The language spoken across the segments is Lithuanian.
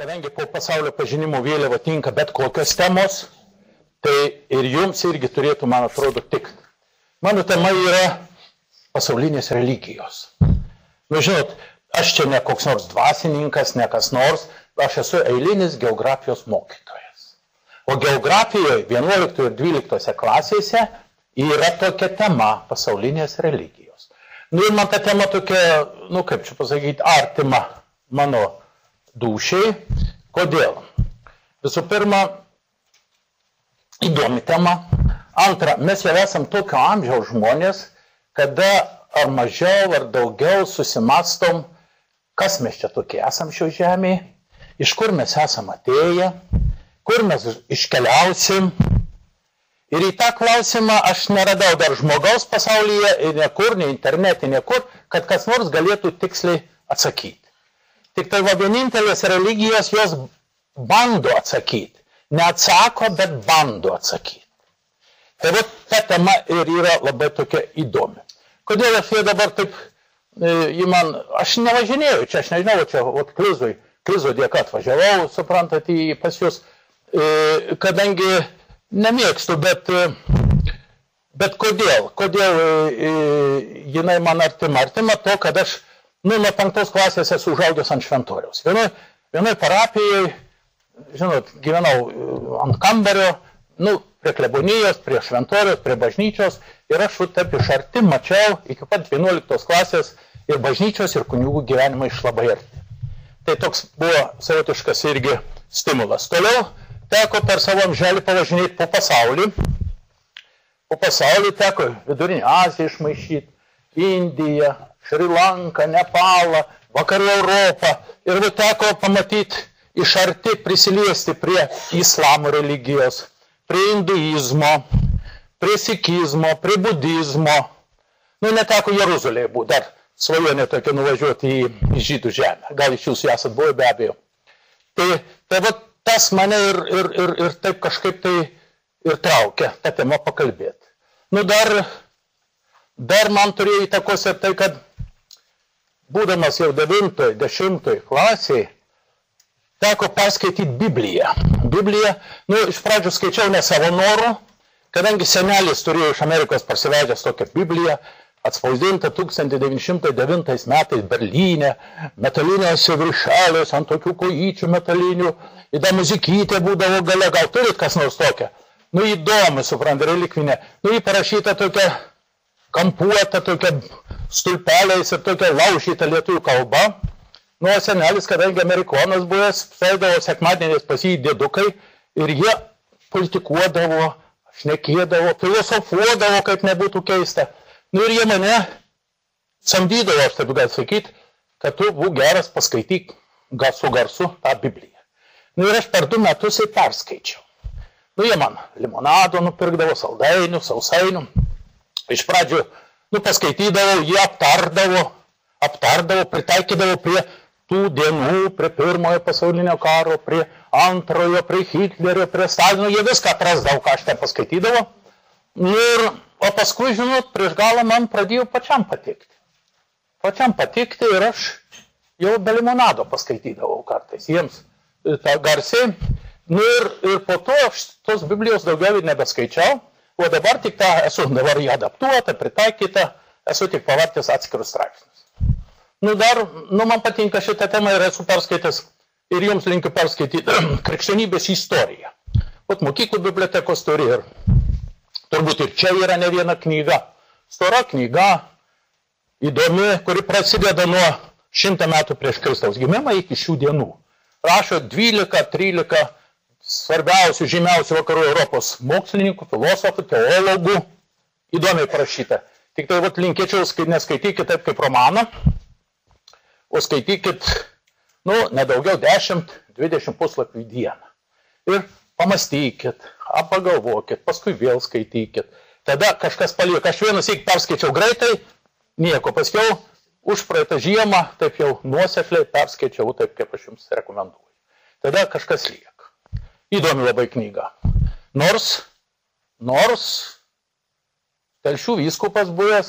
kadangi po pasaulio pažinimo vėliava tinka bet kokios temos, tai ir jums irgi turėtų, man atrodo, tikti. Mano tema yra pasaulinės religijos. Nu, žinot, aš čia ne koks nors dvasininkas, ne kas nors, aš esu eilinis geografijos mokytojas. O geografijoje 11 ir 12 klasėse yra tokia tema pasaulinės religijos. Nu, ir man ta tema tokia, nu, kaip čia pasakyti, artima mano dūšiai. Kodėl? Visų pirma, įdomi tema. Antra, mes jau esam tokio amžiaus žmonės, kada ar mažiau, ar daugiau susimastom, kas mes čia tokie esam šio žemėje, iš kur mes esam atėję, kur mes iškeliausim. Ir į tą klausimą aš neradau dar žmogaus pasaulyje, niekur, nei internete, niekur, kad kas nors galėtų tiksliai atsakyti. Tik tai va vienintelės religijos jos bando atsakyti. Neatsako, bet bando atsakyti. Tai va ta tema ir yra labai tokia įdomi. Kodėl aš jie dabar taip, aš nevažinėjau čia, aš nežinau, čia Klizo dėka atvažiavau, suprantat, pas jūs, kadangi nemėgstu, bet kodėl? Kodėl jinai man artima to, kad aš nuo 5 klasės esu užaugęs ant šventoriaus. Vienoj parapijai, žinot, gyvenau ant kambario, prie klebonijos, prie šventoriaus, prie bažnyčios ir aš taip iš arti mačiau iki pat 11 klasės ir bažnyčios, ir kunigų gyvenimą iš labai arti. Tai toks buvo savotiškas irgi stimulas. Toliau teko per savo amželį pavažinėti po pasaulį. Po pasaulį teko Vidurinę Aziją išmaišyti, Indiją, Šri Lanką, Nepalą, Vakarų Europą. Ir teko pamatyti iš arti, prisiliesti prie islamo religijos, prie hinduizmo, prie sikizmo, prie budizmo. Neteko Jeruzalėje būti, dar svajonė tokia nuvažiuoti į žydų žemę. Gal iš jūsų esat buvę, be abejo. Tai tas mane ir taip kažkaip tai ir traukia tą temą pakalbėti. Dar man turėjo įtakos ir tai, kad būdamas jau 9-10 klasėje, teko perskaityti Bibliją. Bibliją, iš pradžių skaičiau ne savo norų, kadangi senelis turėjo iš Amerikos parsivežęs tokią Bibliją, atspausdinta 1909 metais Berlyne, metalinėse viršeliuose, ant tokių kojyčių metalinių, įda muzikytė būdavo gale, gal turit kas nors tokią? Įdomi, suprant, relikvinė. Jį parašyta tokia kampuota, tokia stulpeliais ir tokia laužyta lietuvių kalba. Senelis, kadangi amerikonas buvęs, sėdavo sekmadieniais pas jį dėdukai ir jie politikuodavo, šnekėdavo, filosofuodavo, kaip nebūtų keista. Ir jie mane samdydavo, aš taip gal sakyti, kad tu būk geras paskaityk su garsu tą Bibliją. Ir aš per 2 metus ir perskaičiau. Jie man limonado nupirkdavo, saldainių, sausainių. Iš pradžių paskaitydavau, jie aptardavo, pritaikydavo prie tų dienų, prie 1-ojo pasaulinio karo, prie 2-ojo, prie Hitlerio, prie Stalino. Jie viską atrasdavo, ką aš ten paskaitydavo. O paskui, žinot, prieš galą man pradėjo pačiam patikti. Pačiam patikti ir aš jau be limonado paskaitydavau kartais jiems tą garsiai. Ir po to aš tos Biblijos daugiau nebeskaičiau, o dabar tik tą esu dabar jį adaptuota, pritaikyta, esu tik pavartęs atskirus straipsnius. Man patinka šitą temą ir esu perskaitęs ir jums linkiu perskaityti krikščionybės istoriją. Mokyklų bibliotekos turi ir turbūt ir čia yra ne viena knyga. Stora knyga, įdomi, kuri prasideda nuo 100 metų prieš Kristaus gimimą iki šių dienų. Rašo 12-13 svarbiausių, žymiausių vakarų Europos mokslininkų, filosofų, teologų. Įdomiai parašyta. Tik tai linkėčiau, neskaitykit taip kaip romaną, o skaitykit, nedaugiau 10-20 puslapių į dieną. Ir pamastykit, pagalvokit, paskui vėl skaitykit. Tada kažkas palieka. Aš vienąsyk perskaičiau greitai, nieko. Paskiau už praeitą žiemą taip jau nuosekliai perskaičiau taip, kaip aš jums rekomenduoju. Tada kažkas lieka. Įdomi labai knyga. Nors Telšių vyskupas buvęs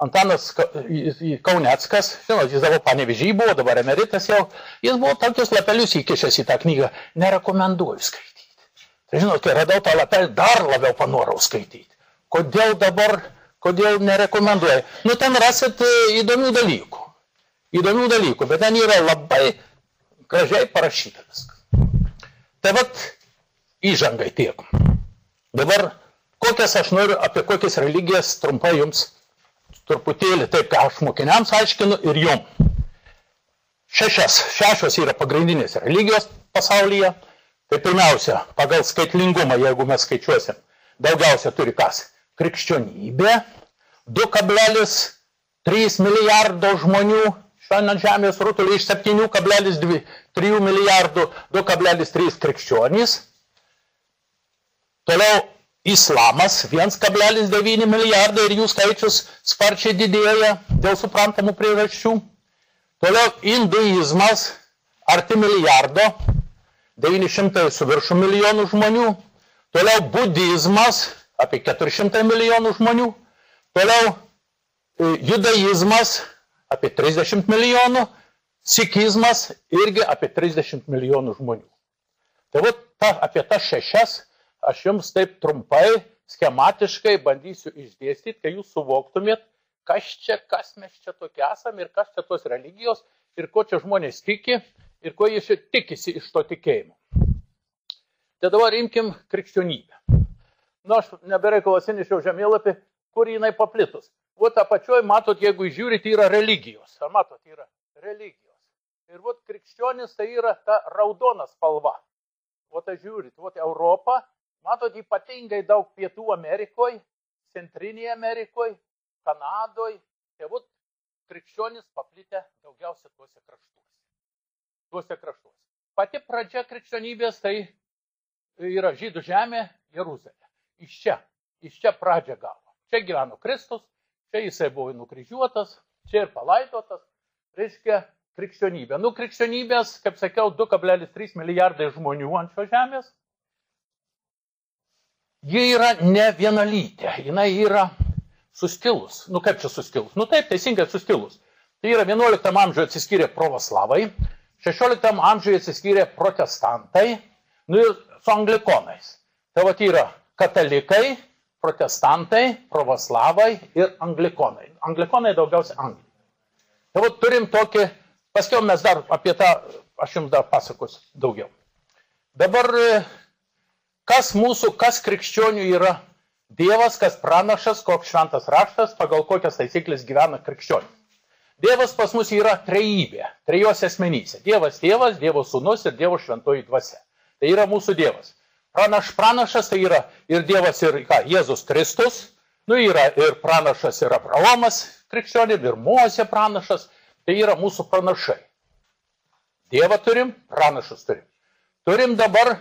Antanas Kauneckas, žinot, jis dabar Panevėžy buvo, dabar emeritas jau, jis buvo tokius lapelius įkišęs į tą knygą, nerekomenduoju skaityti. Tai žinot, kai radau tą lapelį, dar labiau panorau skaityti. Kodėl dabar, kodėl nerekomenduoju? Nu, ten rasit įdomių dalykų, bet ten yra labai gražiai parašyta viskas. Tai vat, įžangai tiek. Dabar, kokias aš noriu, apie kokias religijas trumpai jums truputėlį, taip ką aš mokiniams aiškinu ir jum. Šešios yra pagrindinės religijos pasaulyje. Tai pirmiausia, pagal skaitlingumą, jeigu mes skaičiuosim, daugiausia turi kas? Krikščionybė, 2,3 milijardo žmonių šiandien žemės rutulį iš 7,3 milijardų, 2,3 krikščionys. Toliau Islamas 1,9 milijardai ir jų skaičius sparčiai didėja dėl suprantamų priežasčių. Toliau hinduizmas arti milijardo, 900 su viršų milijonų žmonių. Toliau budizmas apie 400 milijonų žmonių. Toliau judaizmas apie 30 milijonų. Sikizmas irgi apie 30 milijonų žmonių. Tai vat, apie tas šešias aš jums taip trumpai, schematiškai bandysiu išdėstyti, kai jūs suvoktumėt, kas mes čia tokie esame ir kas čia tos religijos ir ko čia žmonės tiki ir ko jie čia tikisi iš to tikėjimo. Tai dabar imkim krikščionybę. Nu, aš nebereikalas įnešiau žemėlapį, kur jinai paplitus. Vat apačioj, matot, jeigu žiūrit, yra religijos. Ar matot, yra religijos. Ir vat krikščionis tai yra ta raudona spalva. Vat žiūrit, vat Europa. Matot, ypatingai daug Pietų Amerikoje, Centrinėje Amerikoje, Kanadoje. Tai vat krikščionis paplitę daugiausia tuose kraštuose. Pati pradžia krikščionybės tai yra Žydų žemė Jeruzalė. Iš čia pradžią gavo. Čia gyveno Kristus, čia jisai buvo nukryžiuotas, čia ir palaidotas. Reiškia krikščionybė. Nu, krikščionybės, kaip sakiau, 2,3 milijardai žmonių ant šios žemės. Ji yra ne vienalytė, jinai yra sustilus. Nu kaip čia sustilus? Nu taip, teisingai sustilus. Tai yra 11 amžiuje atsiskyrė pravoslavai, 16 amžiuje atsiskyrė protestantai, nu ir su anglikonais. Tai vat yra katalikai, protestantai, pravoslavai ir anglikonai. Anglikonai daugiausia Anglijai. Tai vat turim tokį, paskiau mes dar apie tą, aš jums dar pasakosiu daugiau. Dabar kas krikščionių yra Dievas, kas pranašas, koks šventas raštas, pagal kokias taisyklės gyvena krikščionių. Dievas pas mus yra trejybė, trejose asmenyse. Dievas tėvas, Dievo sūnus ir Dievo šventoji dvasia. Tai yra mūsų Dievas. Pranašas tai yra ir Dievas ir Jėzus Kristus. Nu yra ir pranašas ir Abraomas krikščionė, ir Mozė pranašas. Tai yra mūsų pranašai. Dievą turim, pranašus turim. Turim dabar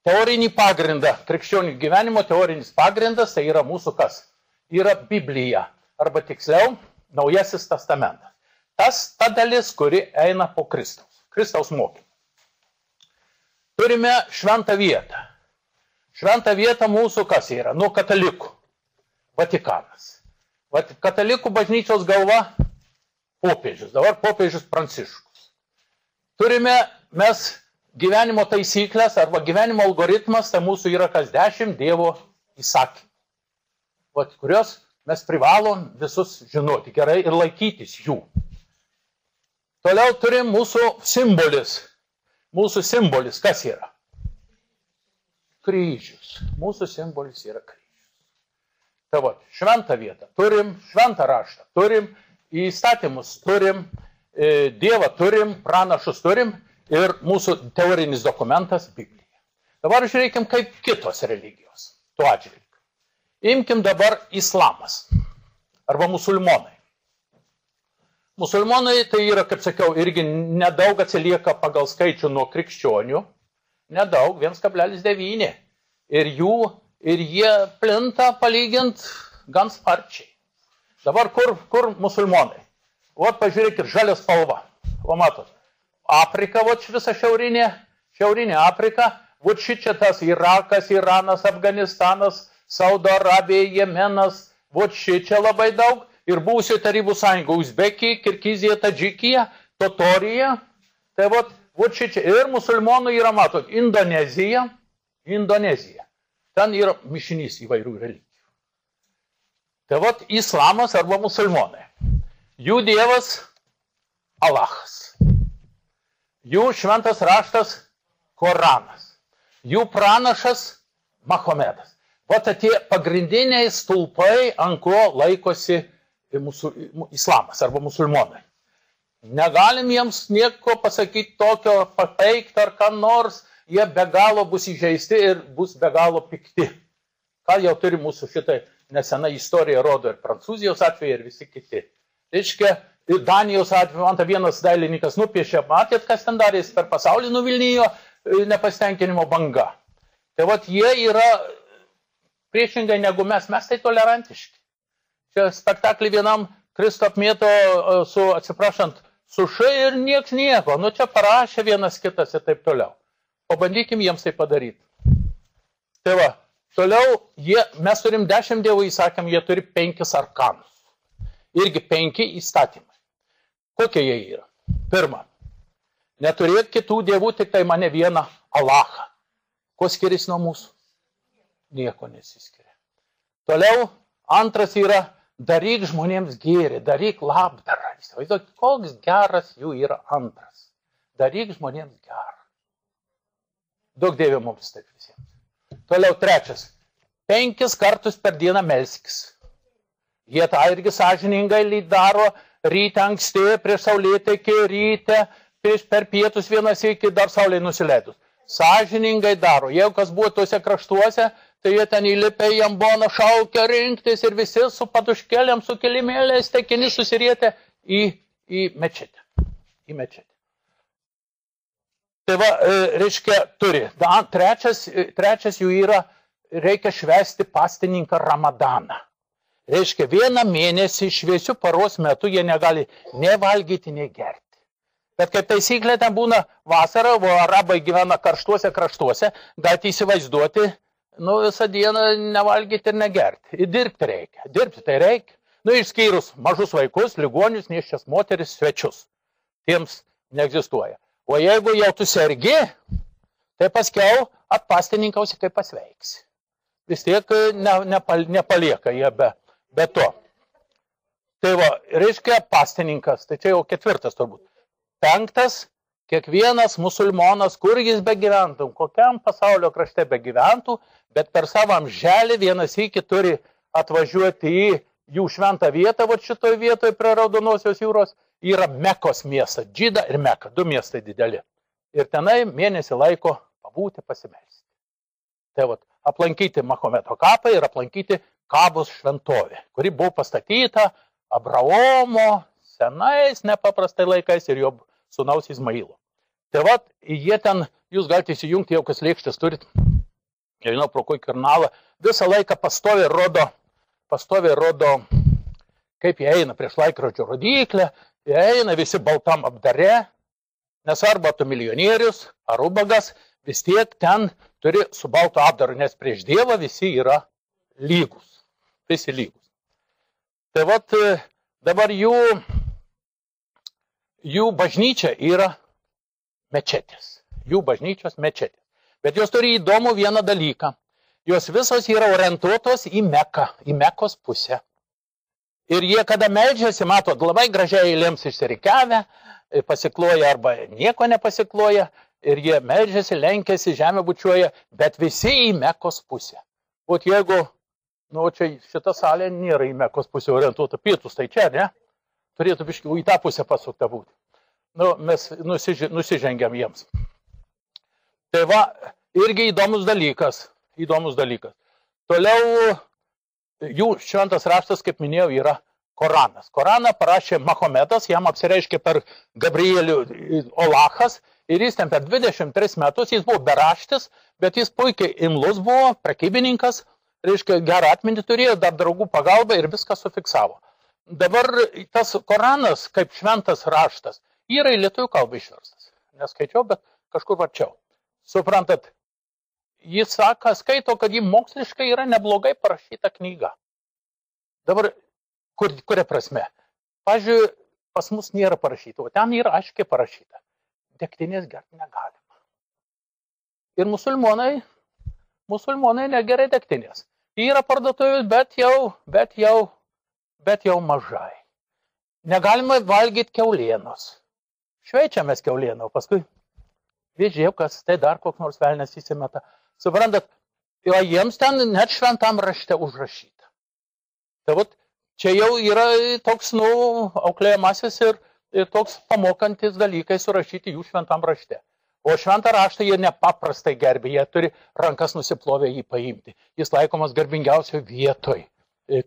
teorinį pagrindą, krikščionių gyvenimo teorinis pagrindas, tai yra mūsų kas? Yra Biblija, arba tiksliau, Naujasis testamentas. Ta dalis, kuri eina po Kristaus mokymą. Turime šventą vietą. Šventą vietą mūsų kas yra? Nu, katalikų. Vatikanas. Katalikų bažnyčios galva popiežius. Dabar popiežius Pranciškus. Turime mes gyvenimo taisyklės arba gyvenimo algoritmas, tai mūsų yra kas 10 Dievo įsakymų, kurios mes privalom visus žinoti gerai ir laikytis jų. Toliau turim mūsų simbolis. Mūsų simbolis kas yra? Kryžius. Mūsų simbolis yra kryžius. Tai vat, šventą vietą turim, šventą raštą turim, įstatymus turim, Dievą turim, pranašus turim. Ir mūsų teorinis dokumentas Biblija. Dabar žiūrėkim, kaip kitos religijos. Tuo atžvilgiu. Imkim dabar islamas. Arba musulmonai. Musulmonai tai yra, kaip sakiau, irgi nedaug atsilieka pagal skaičių nuo krikščionių. Nedaug, 1,9. Ir jie plinta palygint gan sparčiai. Dabar kur musulmonai? Vat pažiūrėkit, žalia spalva. O matot. Afrika, vat visa šiaurinė Afrika, vat šičia tas Irakas, Iranas, Afganistanas, Saudo Arabija, Jemenas, vat šičia labai daug, ir buvusioje Tarybų sąjungoje, Uzbekija, Kirgizija, Tadžikija, Totorija. Tai vat šičia. Ir musulmonų yra, matot, Indonezija. Ten yra mišinys įvairių religijų. Tai vat islamas arba musulmonai. Jų dievas Alachas. Jų šventas raštas Koranas. Jų pranašas Mahometas. Vat tie pagrindiniai stulpai, ant ko laikosi islamas arba musulmonai. Negalim jiems nieko pasakyti tokio, papeikti ar ką nors, jie be galo bus įžeisti ir bus be galo pikti. Ką jau turi mūsų šitai nesena istorija rodo ir Prancūzijos atveju ir visi kiti. Reiškia, ir Danijos atveju, man vienas dailininkas nupiešė, matėt, kas ten darė, jis per pasaulį nuvilnijo nepasitenkinimo banga. Tai vat jie yra priešingai negu mes tai tolerantiški. Čia spektaklį vienam Kristo apmėto su, atsiprašant, sušai ir nieks nieko. Nu čia parašė vienas kitas ir taip toliau. Pabandykim jiems tai padaryti. Tai va, toliau mes turim 10 dievų įsakymų, jie turi 5 arkanus. Irgi 5 įstatymai. Kokie jie yra? Pirma, neturėk kitų dievų, tik tai mane vieną Alachą. Kuo skiriasi nuo mūsų? Nieko nesiskiria. Toliau, antras yra, daryk žmonėms gėrį, daryk labdarą. Įsivaizduok, koks geras jų yra antras. Daryk žmonėms gerą. Daug Dieve mums taip visiems. Toliau trečias. 5 kartus per dieną melskis. Jie tą irgi sąžiningai daro, ryte anksti, prieš saulėtekį, ryte, per pietus vienas iki dar saulė nusileidus. Sąžiningai daro. Jeigu kas buvo tuose kraštuose, tai jie ten įlipė į amboną, šaukia rinktis ir visi su paduškėliam, su kilimėliais, tekini susirietė į mečetę. Į mečetę. Tai va, reiškia, turi. Trečias jų yra, reikia švęsti pastininką Ramadaną. Reiškia, 1 mėnesį šviesių paros metu jie negali nei valgyti, nei gerti. Bet kaip taisyklė, ten būna vasara, o arabai gyvena karštuose kraštuose, galite įsivaizduoti, visą dieną nevalgyti ir negerti. Ir dirbti reikia. Dirbti tai reikia. Išskyrus mažus vaikus, ligonius, nėščias moteris, svečius. Tiems neegzistuoja. O jeigu jau tu sergi, tai paskiau atpastininkausi, kaip pasveiksi. Vis tiek nepalieka jie be to. Tai va, reiškia pastininkas, tai čia jau 4 turbūt. 5, kiekvienas musulmonas, kur jis begyventų, kokiam pasaulio krašte begyventų, bet per savo amželį vienas iki turi atvažiuoti į jų šventą vietą, va šitoj vietoje prie Raudonosios jūros, yra Mekos miestas, Džida ir Meka, 2 miestai dideli. Ir tenai mėnesį laiko pabūti, pasimelsti. Tai va, aplankyti Mahometo kapą ir aplankyti Kabos šventovę, kuri buvo pastatyta Abraomo senais nepaprastai laikais ir jo sūnaus Izmailo. Tai va, jie ten, jūs galite įsijungti, jau kas lėkštis turit, žinau, pro kokį kanalą, visą laiką pastoviai rodo, kaip jie eina prieš laikrodžio rodyklę, jie eina visi baltam apdare, nesvarbu, tu milijonierius ar ubagas, vis tiek ten turi su baltu apdaru, nes prieš Dievą visi yra lygus. Visi lygus. Tai vat, dabar jų bažnyčia yra mečetės. Jų bažnyčios mečetės. Bet jos turi įdomų vieną dalyką. Jos visos yra orientuotos į Meką, į Mekos pusę. Ir jie, kada meldžiasi, matot, labai gražiai eilėms išsirikiavę, pasikloja arba nieko nepasikloja, ir jie meldžiasi, lenkiasi, žemę bučiuoja, bet visi į Mekos pusę. O jeigu, čia šita salė nėra į Mekos pusę orientuota, pietus, tai čia, ne? Turėtų biškį į tą pusę pasukta būti. Mes nusižengiam jiems. Tai va, irgi įdomus dalykas. Toliau jų šventas raštas, kaip minėjau, yra Koranas. Koraną parašė Mahometas, jam apsireiškė per Gabrielių Olachas ir jis ten per 23 metus, jis buvo beraštis, bet jis puikiai imlus buvo, prekybininkas, reiškia gerą atmintį turėjo, dar draugų pagalba ir viską sufiksavo. Dabar tas Koranas, kaip šventas raštas, yra į lietuvių kalbą išverstas. Neskaičiau, bet kažkur varčiau. Suprantat, jis skaito, kad jį moksliškai yra neblogai parašyta knyga. Dabar Kuria prasme? Pavyzdžiui, pas mus nėra parašyta, o ten yra aiškiai parašyta. Degtinės gerti negalima. Ir musulmonai negeria degtinės. Yra parduotuvės, bet jau mažai. Negalima valgyti kiaulienos. Šveičiamės kiaulieną, o paskui vėžėkas, tai dar koks nors velnės įsimeta. Suprantat, jiems ten net šventam rašte užrašyta. Tai vat, čia jau yra toks, auklėjamasis ir toks pamokantis dalykai surašyti jų šventam rašte. O šventą raštą jie nepaprastai gerbė, jie turi rankas nusiplovę jį paimti. Jis laikomas garbingiausio vietoj,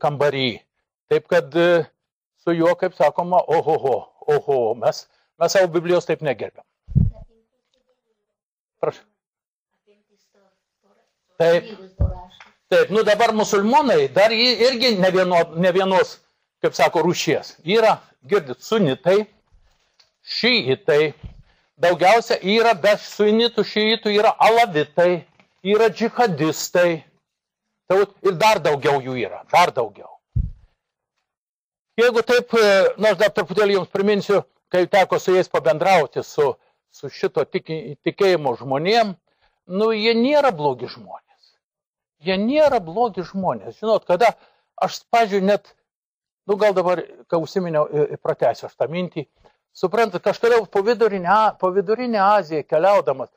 kambarį. Taip kad su juo, kaip sakoma, oho, mes savo Biblijos taip negerbiam. Prašau. Taip, dabar musulmonai dar irgi ne vienos, kaip sako, rūšies. Yra, girdit, sunitai, šiitai. Daugiausia yra be sunitų, šiitų, yra alavitai, yra džihadistai. Ir dar daugiau jų yra, dar daugiau. Jeigu taip, aš dar truputėlį jums priminsiu, kai teko su jais pabendrauti, su šito tikėjimo žmonėm, jie nėra blogi žmonės. Jie nėra blogi žmonės. Žinot, kada aš, pavyzdžiui, net, gal dabar, kai užsiminiau, pratęsiu aš tą mintį, suprantat, kažkada po vidurinę Aziją keliaudamas,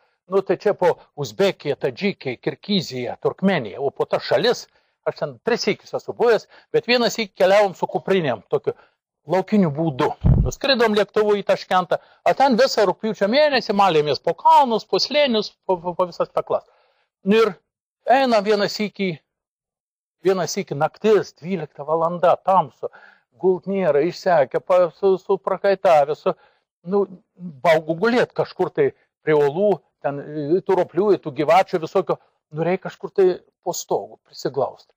tai čia po Uzbekiją, Tadžikiją, Kirgiziją, Turkmeniją, o po ta šalis, aš ten 3 sykius esu buvęs, bet vieną sykį keliavom su kuprinėm, tokiu laukiniu būdu. Nuskridom lėktuvu į Taškentą, o ten visą rugpjūčio mėnesį malėmės po kalnus, po slėnius, po visas peklas. Ir eina vieną sykį naktis, 12 valanda, tamsu, gult nėra, išsekę, suprakaitavę, baugu gulėt kažkur tai prie uolų, ten tų roplių, tų gyvačių visokio, reikia kažkur tai po stogu prisiglausti.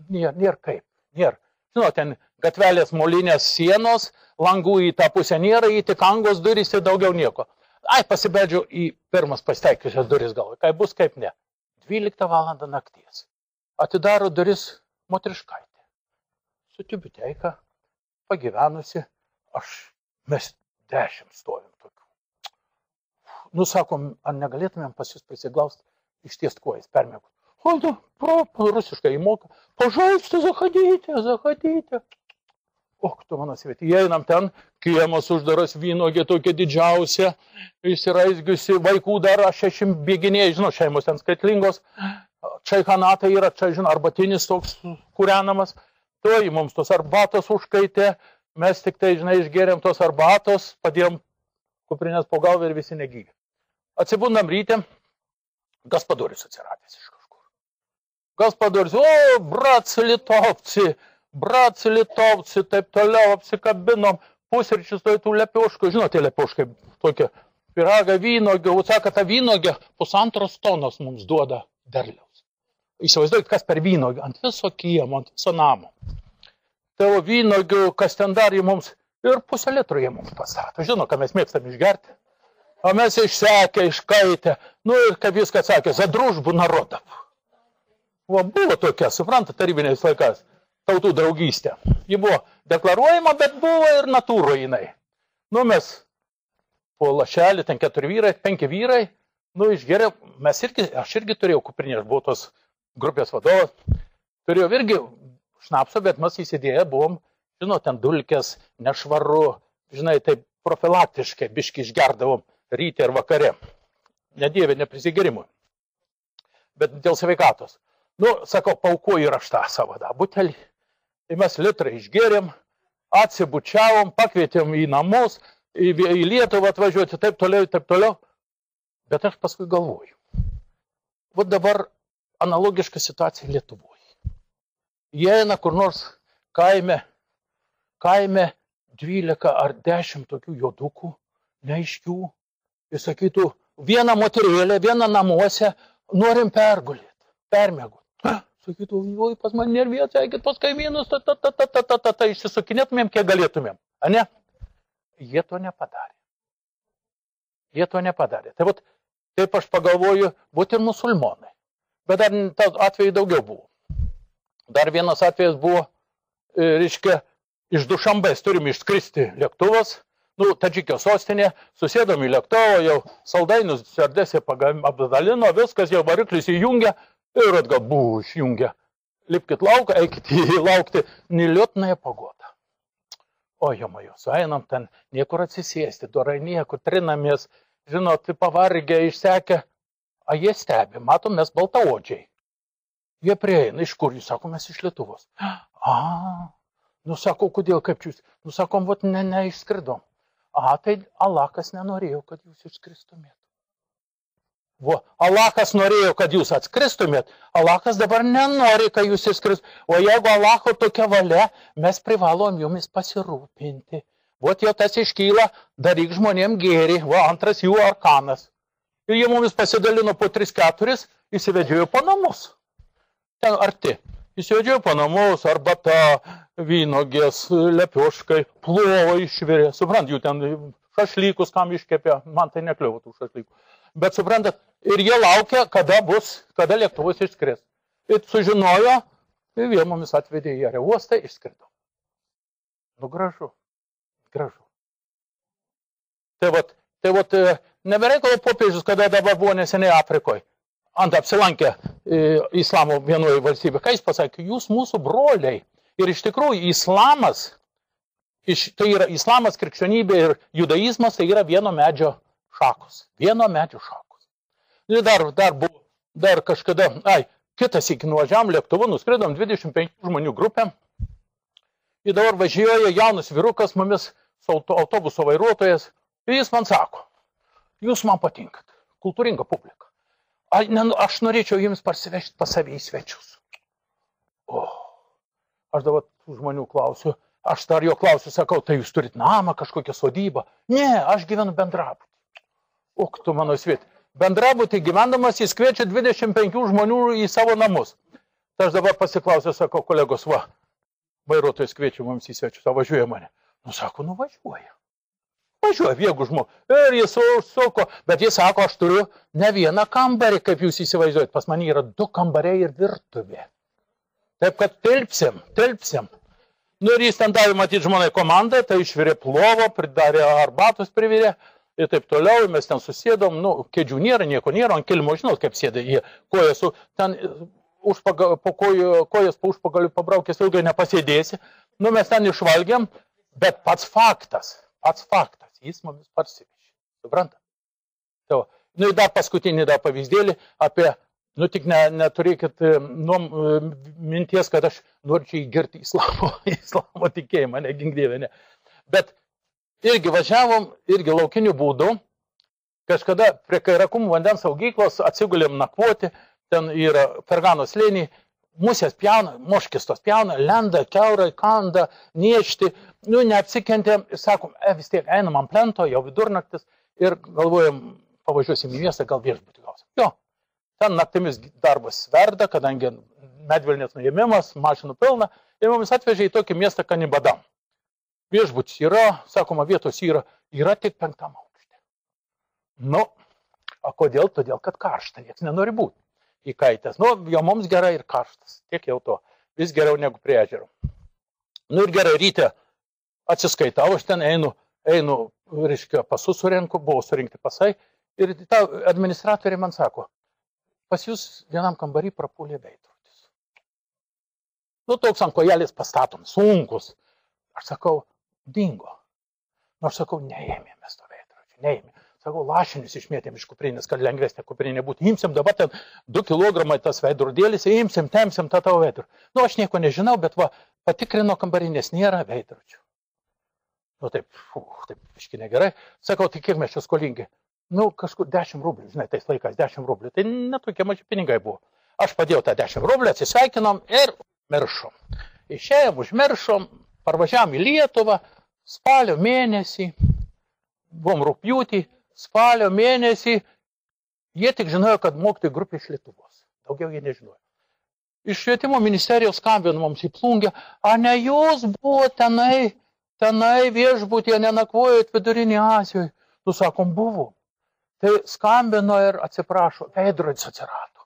Nėra kaip, nėra. Žinot, ten gatvelės molinės sienos, langų į tą pusę nėra, į tik angos durys ir daugiau nieko. Pasibeldžiau į pirmas pasitaikiusias duris galvoje, kai bus kaip ne. 12 valandą nakties. Atidaro duris moteriškaitė. Su tiubiteika, pagyvenusi, mes 10 stovim tokių. Sakom, ar negalėtumėm pas jūs prisiglausti, ištiest kojas, permėgut. Rusiškai įmoka, pažalsti, zachodyti. Tu mano sveti, įeinam ten, kiemas uždaras vynogė tokia didžiausia, įsiraizgiusi, vaikų dar 6 bėginiai, šeimos ten skaitlingos, čaikanatai yra, čia, arbatinis toks kūrenamas. Tuoj mums tos arbatos užkaitė, mes tik tai, išgėrėm tos arbatos, padėjom kuprinės po galvą ir visi negygė. Atsibundam rytėm, Gaspadorius atsiradęs iš kažkur. Gaspadorius, bratci litovci, taip toliau apsikabinom, pusryčius tų lepiuškų, žinote, lepiuškai, tokie piraga, vynogė, sako, ta vynogė 1,5 tonos mums duoda derliaus. Įsivaizduokit, kas per vynogį, ant viso kiemo, ant viso namo. Tai vynogių, kas ten dar jie mums, ir 0,5 litro jie mums pastato. Žino, ką mes mėgstam išgerti. O mes išsekę, iškaitę, ir kaip viską sakė, za družbų narodą. Buvo tokia, suprantate, tarybiniais laikais, tautų draugystė. Ji buvo deklaruojama, bet buvo ir natūro jinai. Mes po lašelį, ten 4 vyrai, 5 vyrai, išgėrė, aš irgi turėjau kuprinę, aš buvau tos grupės vadovas, turėjau irgi šnapso, bet mes įsidėję buvom, ten dulkės, nešvaru, taip profilaktiškai biški išgerdavom ryte ir vakare. Nedievė, neprisigerimui. Bet dėl sveikatos. Sakau, paukoju ir aš tą savo butelį. Tai mes litrą išgėrėm, atsibučiavom, pakvietėm į namus, į Lietuvą atvažiuoti, taip toliau. Bet aš paskui galvoju. Dabar analogiška situacija Lietuvoje. Jie eina kur nors kaime 12 ar 10 tokių juodukų, neaiškių, ir sakytų, vieną moterėlę, vieną namuose, norim permėgut. Sakytų, pas man nervietą, eikit pas kaimynus, išsisukinėtumėm, kiek galėtumėm. A ne? Jie to nepadarė. Tai taip aš pagalvoju, būti ir musulmonai. Bet dar atvejų daugiau buvo. Dar vienas atvejas buvo, reiškia, iš Dušanbės turim išskristi lėktuvas, Tadžikijos sostinė, susėdom į lėktuvą, jau saldainius sardesė apdalino, viskas, jau variklis įjungia ir atgal išjungia. Lipkit lauką, eikit į laukti, neliotnąją pagodą. O jomajo, sueinam ten, niekur atsisėsti, dorai niekur, trinamės, žinot, pavargę, išsekę, a jie stebi, matom, mes baltaodžiai. Jie prieina, iš kur, jūs sako, mes iš Lietuvos. Sako, kodėl, kaip jūs, sakom, vat neišskridom. Tai Alachas nenorėjo, kad jūs išskristumėt. Alachas norėjo, kad jūs atskristumėt, Alachas dabar nenori, kad jūs išskristumėt. O jeigu Alacho tokia valia, mes privalom jumis pasirūpinti. Jau tas iškyla, daryk žmonėm gėrį, antras jų arkanas. Ir jie mumis pasidalino po 3-4, įsivedžiojo po namus. Ten arti. Įsivedžiojo po namus, arbata, vynogės, lepioškai, plovą išvirė. Suprant, jų ten šašlykus, kam iškepė, man tai nekliuvo tų šašlykų. Bet suprantat, ir jie laukia, kada lėktuvas išskris. Ir sužinojo, ir jie mumis atvedė į aerouostą, išskrido. Gražu. Tai vat, nebereikalo popiežius, kada dabar buvo neseniai Afrikoje. Apsilankė islamo vienoje valstybė. Ką jis pasakė? Jūs mūsų broliai. Ir iš tikrųjų islamas, tai yra islamas, krikščionybė ir judaizmas, tai yra vieno medžio šakos. Vieno medžio šakos. Ir dar kažkada, kitas iki nuvažiavom lėktuvu, nuskridom 25 žmonių grupę. Ir dabar važiuoja jaunas vyrukas, mumis autobuso vairuotojas. Ir jis man sako, jūs man patinkat, kultūringa publika. Aš norėčiau jums parsivežti pas save į svečius. Aš dabar žmonių klausiu, aš dar jo klausiu, sakau, tai jūs turit namą, kažkokią sodybą? Ne, aš gyvenu bendrabutį. Tu mano svieti. Bendrabutį gyvendamas jis kviečia 25 žmonių į savo namus. Tai aš dabar pasiklausiu, sakau, kolegos, vairuotojas kviečia mums į svečius, važiuoja mane. Sako, važiuoja. Važiuoja, jeigu žmogus. Ir jis užsuko, bet jis sako, aš turiu ne vieną kambarį, kaip jūs įsivaizduojat. Pas mane yra 2 kambariai ir virtuvė. Taip, kad tilpsim. Ir jis ten davė matyti žmonai komandą, tai išvirė plovo, pridarė arbatos privirė ir taip toliau. Mes ten susėdom, kėdžių nėra, nieko nėra, ant kilimo, žinot, kaip sėdė į kojas, ten kojas po užpagaliu pabraukęs ilgai nepasėdėsi. Mes ten išvalgėm, bet pats faktas, jis mumis parsivežė. Suprantat? Ir dar paskutinį pavyzdėlį apie, tik neturėkit minties, kad aš noriu čia įgirti islamo tikėjimą, negink Dieve, ne. Bet irgi važiavom, irgi laukiniu būdu, kažkada prie Kairakumų vandens saugyklos atsigulėm nakvoti, ten yra Fergano slėnį, musės pjauna, moškistos pjauna, lenda, kiaurai, kanda, niečti, neapsikentėm ir sakom, vis tiek einam ant plento, jau vidurnaktis ir galvojam, pavažiuosim į miestą, gal viešbutį gausim. Ten naktimis darbas verda, kadangi medvilnės nuėmimas, mašinų pilna, ir mums atvežė į tokį miestą Kanibadam. Viešbutis yra, sakoma, vietos yra tik 5. aukšte. Kodėl? Todėl, kad karšta, niekas nenori būti įkaitęs. Jau mums gerai ir karštas, tiek jau to, vis geriau negu prie ežero. Ir gerai, ryte atsiskaitau, aš ten einu, reiškia, pasus surenku, buvo surinkti pasai, ir ta administratorė man sako, pas jūs vienam kambarį prapūlė veidrodis. Toks ant kojelės pastatom, sunkus. Aš sakau, dingo. Aš sakau, neėmėmės to veidrodžio, neėmėmės. Sakau, lašinius išmėtėm iš kuprinės, kad lengvesnė kuprinė būtų. Imsim dabar ten 2 kilogramai tas veidrodėlis, imsim, tempsim tą tavo veidrodį. Aš nieko nežinau, bet patikrino kambarinės, nėra veidrodžių. Taip iški negerai. Sakau, tai kiek mes čia skolingi? Kažkur 10 rublių, žinai, tais laikais 10 rublių. Tai netokie maži pinigai buvo. Aš padėjau tą 10 rublių, atsisveikinom ir miršom. Išėjom, užmiršom, parvažiavom į Lietuvą, spalio mėnesį, buvom rugpjūtį, spalio mėnesį, jie tik žinojo, kad mokytojų grupė iš Lietuvos. Daugiau jie nežinojo. Iš švietimo ministerijos skambino mums į Plungę, ne jūs buvo tenai viešbutyje, nenakvojot Vidurinėje Azijoje. Sakom, buvo. Tai skambino ir atsiprašo, veidrodis atsirado.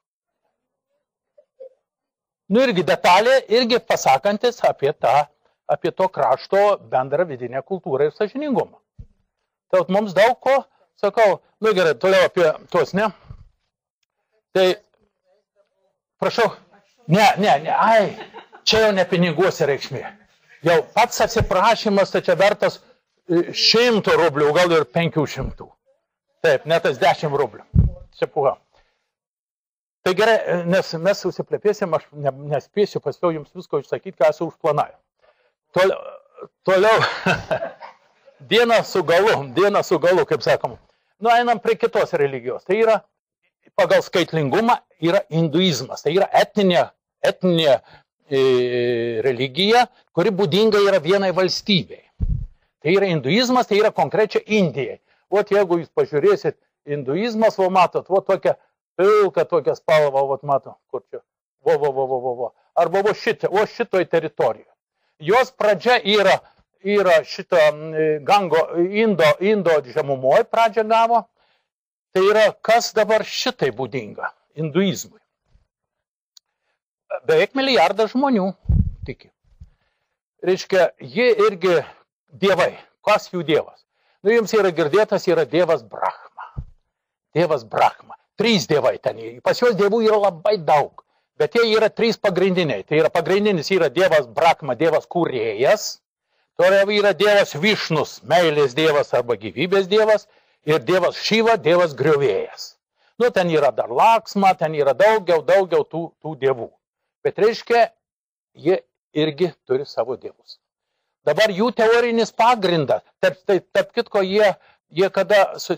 Irgi detalė, irgi pasakantis apie tą apie to krašto bendrą vidinę kultūrą ir sąžiningumą. Tai mums daug ko, sakau, nu gerai, toliau apie tos, ne? Tai, prašau, ne, ai, čia jau ne piniguose reikšmė. Jau pats atsiprašymas, tai čia vertas 100 rublių, gal ir 500. Taip, net tas 10 rublių. Čia puha. Tai gerai, nes mes susiplepėsim, aš nespėsiu paskiau jums visko išsakyti, ką esu užplanavę. Toliau, diena su galu, kaip sakom. Nu, einam prie kitos religijos. Tai yra, pagal skaitlingumą, yra hinduizmas. Tai yra etninė religija, kuri būdinga yra vienai valstybei. Tai yra hinduizmas, tai yra konkrečia Indijai. Ot, jeigu jūs pažiūrėsit, hinduizmas, va matot, va tokia pilka, tokia spalva, va matot, kur čia, va. Arba va šitoj teritorijoje. Jos pradžia yra šito Gango, Indo žemumoje pradžia gavo. Tai yra, kas dabar šitai būdinga hinduizmui. Beveik milijardas žmonių tiki. Reiškia, jie irgi dievai. Kas jų dievas? Nu, jums yra girdėtas, yra dievas Brahma. Dievas Brahma. 3 dievai ten. Pas juos dievų yra labai daug. Bet jie yra 3 pagrindiniai. Tai yra pagrindinis yra dievas Brahma, dievas kūrėjas. Toliau yra dievas Višnus, meilės dievas arba gyvybės dievas. Ir dievas Šiva, dievas griovėjas. Nu, ten yra dar Laksma, ten yra daugiau tų dievų. Bet reiškia, jie irgi turi savo dievus. Dabar jų teorinis pagrindas, tarp kitko,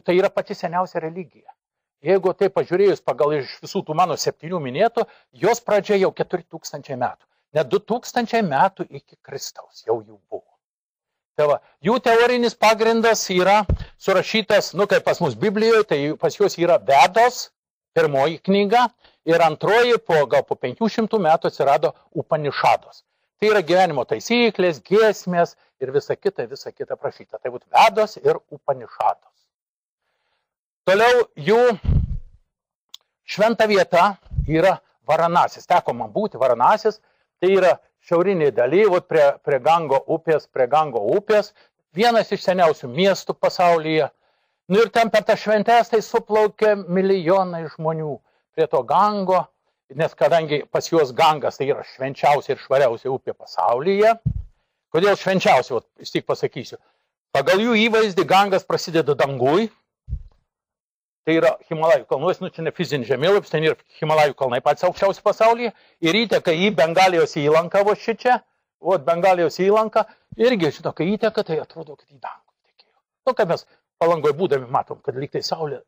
tai yra pati seniausia religija. Jeigu tai pažiūrėjus pagal iš visų tų mano 7 minėtų, jos pradžia jau 4000 metų. Net 2000 metų iki Kristaus jau jų buvo. Tai va, jų teorinis pagrindas yra surašytas, nu kaip pas mus Biblijoje, tai pas juos yra Vedos, pirmoji knyga, ir antroji gal po 500 metų atsirado Upanišados. Tai yra gyvenimo taisyklės, giesmės ir visa kita prašyta. Tai būtų Vedos ir Upanišados. Toliau jų šventa vieta yra Varanasis. Teko man būti Varanasis. Tai yra šiaurinėje dalyje, prie Gango upės, vienas iš seniausių miestų pasaulyje. Nu ir ten per tą šventės tai suplaukė milijonai žmonių prie to Gango, nes kadangi pas juos Gangas tai yra švenčiausia ir švariausia upė pasaulyje. Kodėl švenčiausia, tik pasakysiu. Pagal jų įvaizdį Gangas prasideda dangui. Tai yra Himalajų kalnuose, nu čia ne fizinis žemėlapis, ten yra Himalajų kalnai patys aukščiausi pasaulyje. Ir įteka į Bengalijos įlanką, va šičia, Bengalijos įlanka, irgi šito, kai įteka, tai atrodo, kad į dangų tekėjo. Nu, kai mes Palangoje būdami matom, kad lyg tai saulė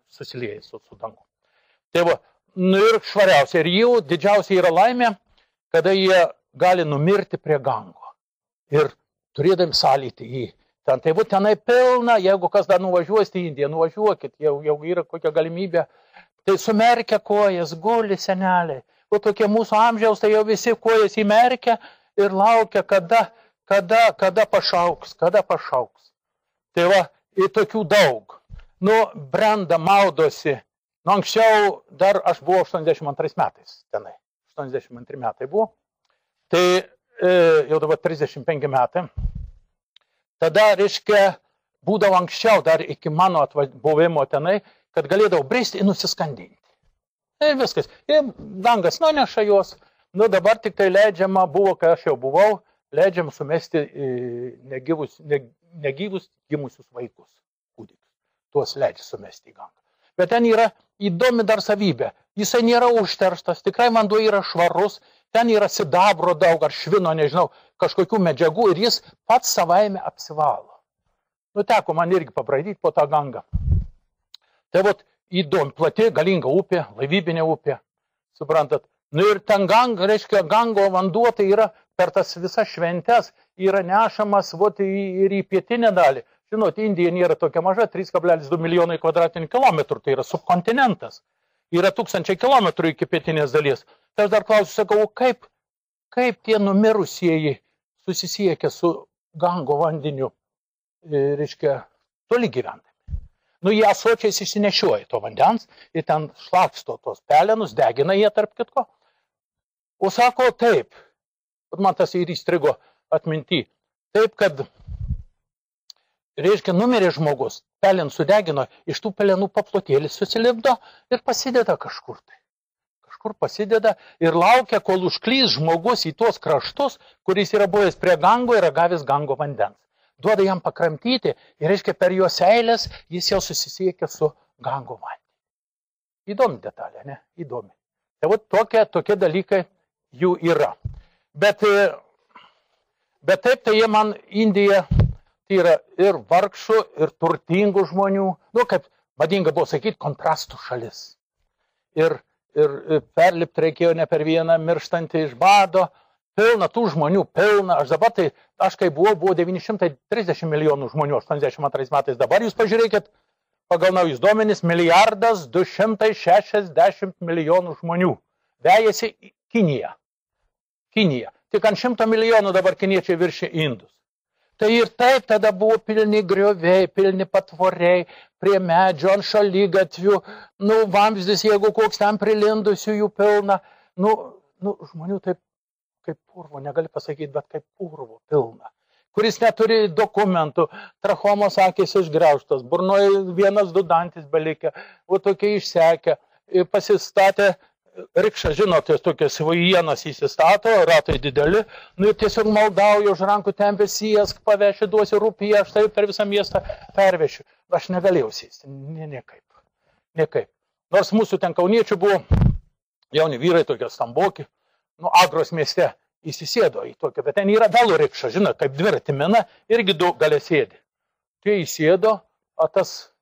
susilieja su dangu. Tai va, nu ir švariausia, ir jų didžiausia yra laimė, kada jie gali numirti prie Gango. Ir turėdami sąlytį į ten. Tai būtų tenai pilna, jeigu kas dar nuvažiuosite į Indiją, nuvažiuokit, jau yra kokia galimybė. Tai sumerkia kojas, guli seneliai. O tokie mūsų amžiaus, tai jau visi kojas įmerkia ir laukia, kada pašauks. Tai va, ir tokių daug. Nu, brenda, maudosi. Nu, anksčiau dar aš buvau 82 metais tenai. 82 metai buvo. Tai jau dabar 35 metai. Tada, reiškia, būdavo anksčiau, dar iki mano buvimo tenai, kad galėdavau bristi ir nusiskandinti. Ir viskas. Ir dangas nuneša juos. Nu, dabar tik tai leidžiama buvo, kai aš jau buvau, leidžiam sumesti negyvus gimusius vaikus, kūdikius. Tuos leidžia sumesti į Gangą. Bet ten yra įdomi dar savybė. Jisai nėra užterštas, tikrai vanduo yra švarus, ten yra sidabro daug, ar švino, nežinau, kažkokių medžiagų ir jis pats savaime apsivalo. Nu, teko man irgi pabraidyti po tą Gangą. Tai vat įdomi, plati, galinga upė, laivybinė upė, suprantat. Nu ir ten reiškia, Gango vanduo tai yra per tas visas šventes yra nešamas vat, ir į pietinę dalį. Žinot, Indija nėra tokia maža, 3,2 milijonai kvadratinių kilometrų, tai yra subkontinentas. Yra 1000 kilometrų iki pietinės dalies. Tai aš dar klausiu, sakau, kaip tie numirusieji susisiekia su Gango vandeniu, reiškia, toli gyvendami. Nu, jie ąsočiais išsinešioja to vandens ir ten šlaksto tos pelenus, degina jie tarp kitko. O sako taip, man tas ir įstrigo, atminty. Taip, kad, reiškia, numirė žmogus, pelin sudegino, iš tų pelenų paplotėlis susilipdo ir pasideda kažkur tai. Kažkur pasideda ir laukia, kol užklys žmogus į tuos kraštus, kuris yra buvęs prie gango ir ragavęs gango vandens. Duoda jam pakramtyti ir, reiškia, per jo seilės jis jau susisiekia su gango vandeniu. Įdomi detalė, ne? Įdomi. Tai vat tokie dalykai jų yra. Bet taip, tai jie man Indija, tai yra ir vargšų, ir turtingų žmonių, kaip madinga buvo sakyti, kontrastų šalis. Ir perlipti reikėjo ne per vieną mirštantį iš bado, pilna tų žmonių, pilna. Aš kai buvo 930 milijonų žmonių 82 metais. Dabar jūs pažiūrėkit, pagal naujus duomenis, 1,260 milijonų žmonių vejasi Kinija. Tik ant 100 milijonų dabar kiniečiai viršė indus. Tai ir taip tada buvo pilni grioviai, pilni patvoriai, prie medžio, ant šaligatvių, vamzdis, jeigu koks ten prilindusių jų pilna. Žmonių taip kaip purvo, negali pasakyti, bet kaip purvo pilna. Kuris neturi dokumentų, trachomos akys išgraužtos, burnoje 1-2 dantis belikę, o tokie išsekę, pasistatė rikšą, žinote, tokias vajienas įsistato, ratai dideli, ir tiesiog maldauja už rankų tempė, siesk, paveši, duosi rūpiją, aš tai per visą miestą pervešiu. Aš negalėjau sėsti, niekaip. Nors mūsų ten kauniečių buvo jauni vyrai, tokie stamboki, Agros mieste įsisėdo į tokią, bet ten yra vėlų rikša, žinot, kaip dviratimena, irgi du galia sėdi. Tai įsėdo, o tas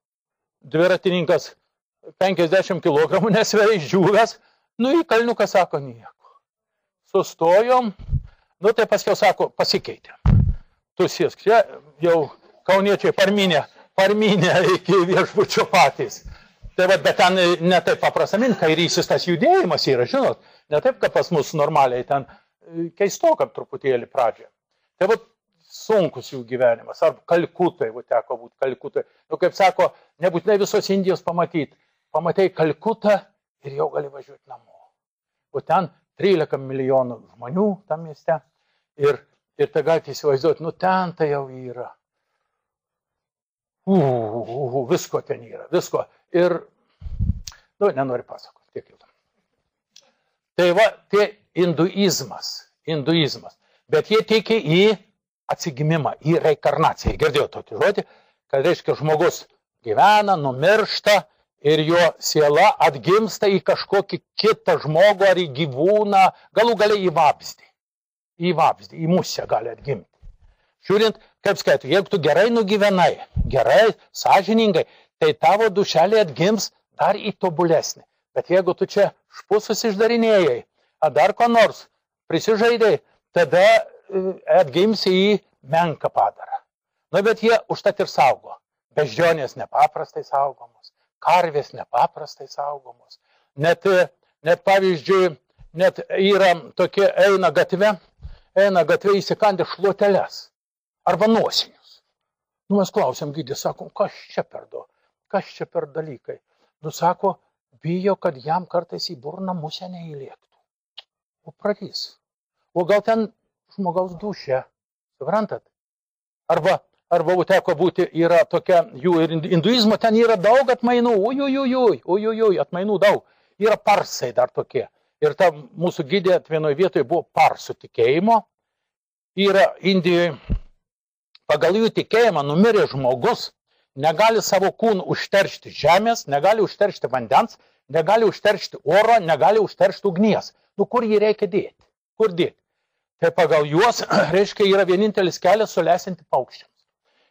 dviratininkas 50 kg nesveria išdžiūvęs, į kalniuką sako nieko. Sustojom, tai paskiau sako, pasikeitė. Tu sėsk, jau kauniečiai parminė iki viešbučio patys. Tai bet ten ne taip paprasta min, kairysis tas judėjimas yra, žinot, ne taip, kad pas mus normaliai ten keistokam truputėlį pradžioje. Tai sunkus jų gyvenimas, ar Kalkutai, teko būti Kalkutai. Kaip sako, nebūtinai visos Indijos pamatyti. Pamatai Kalkutą ir jau gali važiuoti namo. O ten 13 milijonų žmonių tam mieste ir tai galite įsivaizduoti, ten tai jau yra. Visko ten yra, visko. Ir, nenori pasakoti, tiek jau. Tai tai hinduizmas. Bet jie tiki į atsigimimą, į reinkarnaciją. Girdėjau tokį žodį, kad reiškia žmogus gyvena, numiršta ir jo siela atgimsta į kažkokį kitą žmogų ar į gyvūną, galų galiai į vabzdį. Į musę gali atgimti. Žiūrint, kaip skaitų, jeigu tu gerai nugyvenai, gerai, sąžiningai, tai tavo dušelė atgims dar į tobulesnį. Bet jeigu tu čia špusus išdarinėjai, ar dar ko nors prisižaidai, tada atgimsi į menką padarą. Bet jie užtat ir saugo. Beždžionės nepaprastai saugomos, karvės nepaprastai saugomos. Net pavyzdžiui, net yra tokie eina gatve įsikandę šluoteles arba nosinius. Mes klausiam gydį, sakom, kas čia per dalykai? Sako, bijo, kad jam kartais į burną musę neįlėktų. O pradys. O gal ten žmogaus dušė, suprantat? Arba teko būti, yra tokia, jų ir hinduizmo ten yra daug atmainų, atmainų daug. Yra parsai dar tokie. Ir ta mūsų gydė vienoje vietoje buvo parsų tikėjimo. Yra Indijoje, pagal jų tikėjimą numirė žmogus, negali savo kūnų užteršti žemės, negali užteršti vandens, negali užteršti oro, negali užteršti ugnies. Kur jį reikia dėti? Kur dėti? Tai pagal juos, reiškia, yra vienintelis kelias sulesinti paukščiams.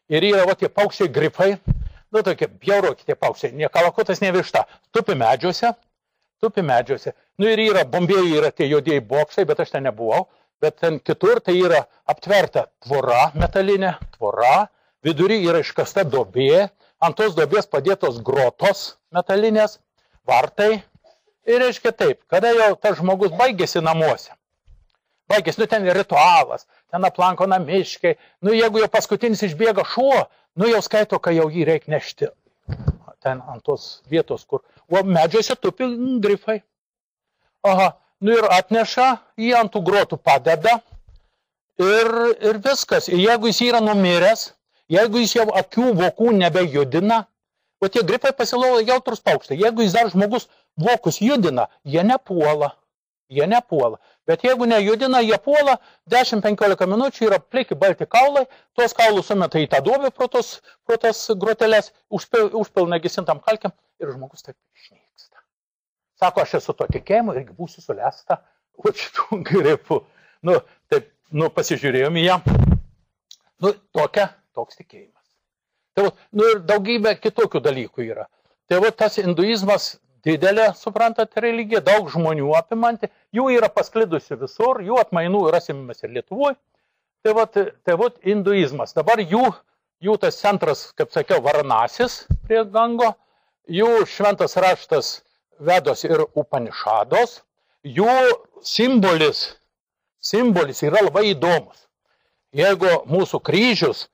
Ir yra tie paukščiai grifai, tokie bjauroki tie paukščiai, nie kalakutas, nie višta, tupi medžiuose. Ir yra, Bombėjuje yra tie juodieji bokštai, bet aš ten nebuvau, bet ten kitur tai yra aptverta tvora, metalinė tvora, vidury yra iškasta duobė, ant tos duobės padėtos grotos metalinės, vartai. Ir reiškia taip, kada jau tas žmogus baigėsi namuose, ten ritualas, ten aplanko namiškai, jeigu jau paskutinis išbėga šuo, jau skaito, kai jau jį reikia nešti ten ant tos vietos, kur, o medžiuose tupi grifai. Ir atneša, jį ant tų grotų padeda ir viskas. Ir jeigu jis yra numiręs, jeigu jis jau akių vokų nebejudina, o tie gripai pasiloja jautrus paukštai. Jeigu jis dar žmogus vokus judina, jie nepuola. Jie nepuola. Bet jeigu nejudina, jie puola, 10-15 minučių yra pliki balti kaulai, tuos kaulus sumeta į tą duobę pro tas groteles, užpilna gesintam kalkiam ir žmogus taip išnyksta. Sako, aš esu to tikėjimu irgi būsiu sulesta šitų gripų. Taip, pasižiūrėjom į ją. Toks tikėjimas. Tai ir daugybė kitokių dalykų yra. Tai tas hinduizmas didelė, suprantat, religija, daug žmonių apimanti, jų yra pasklidusi visur, jų atmainų rasime mes ir Lietuvoje. Tai hinduizmas. Dabar jų tas centras, kaip sakiau, Varanasis prie Gango, jų šventas raštas Vedos ir Upanišados, jų simbolis yra labai įdomus. Jeigu mūsų kryžius,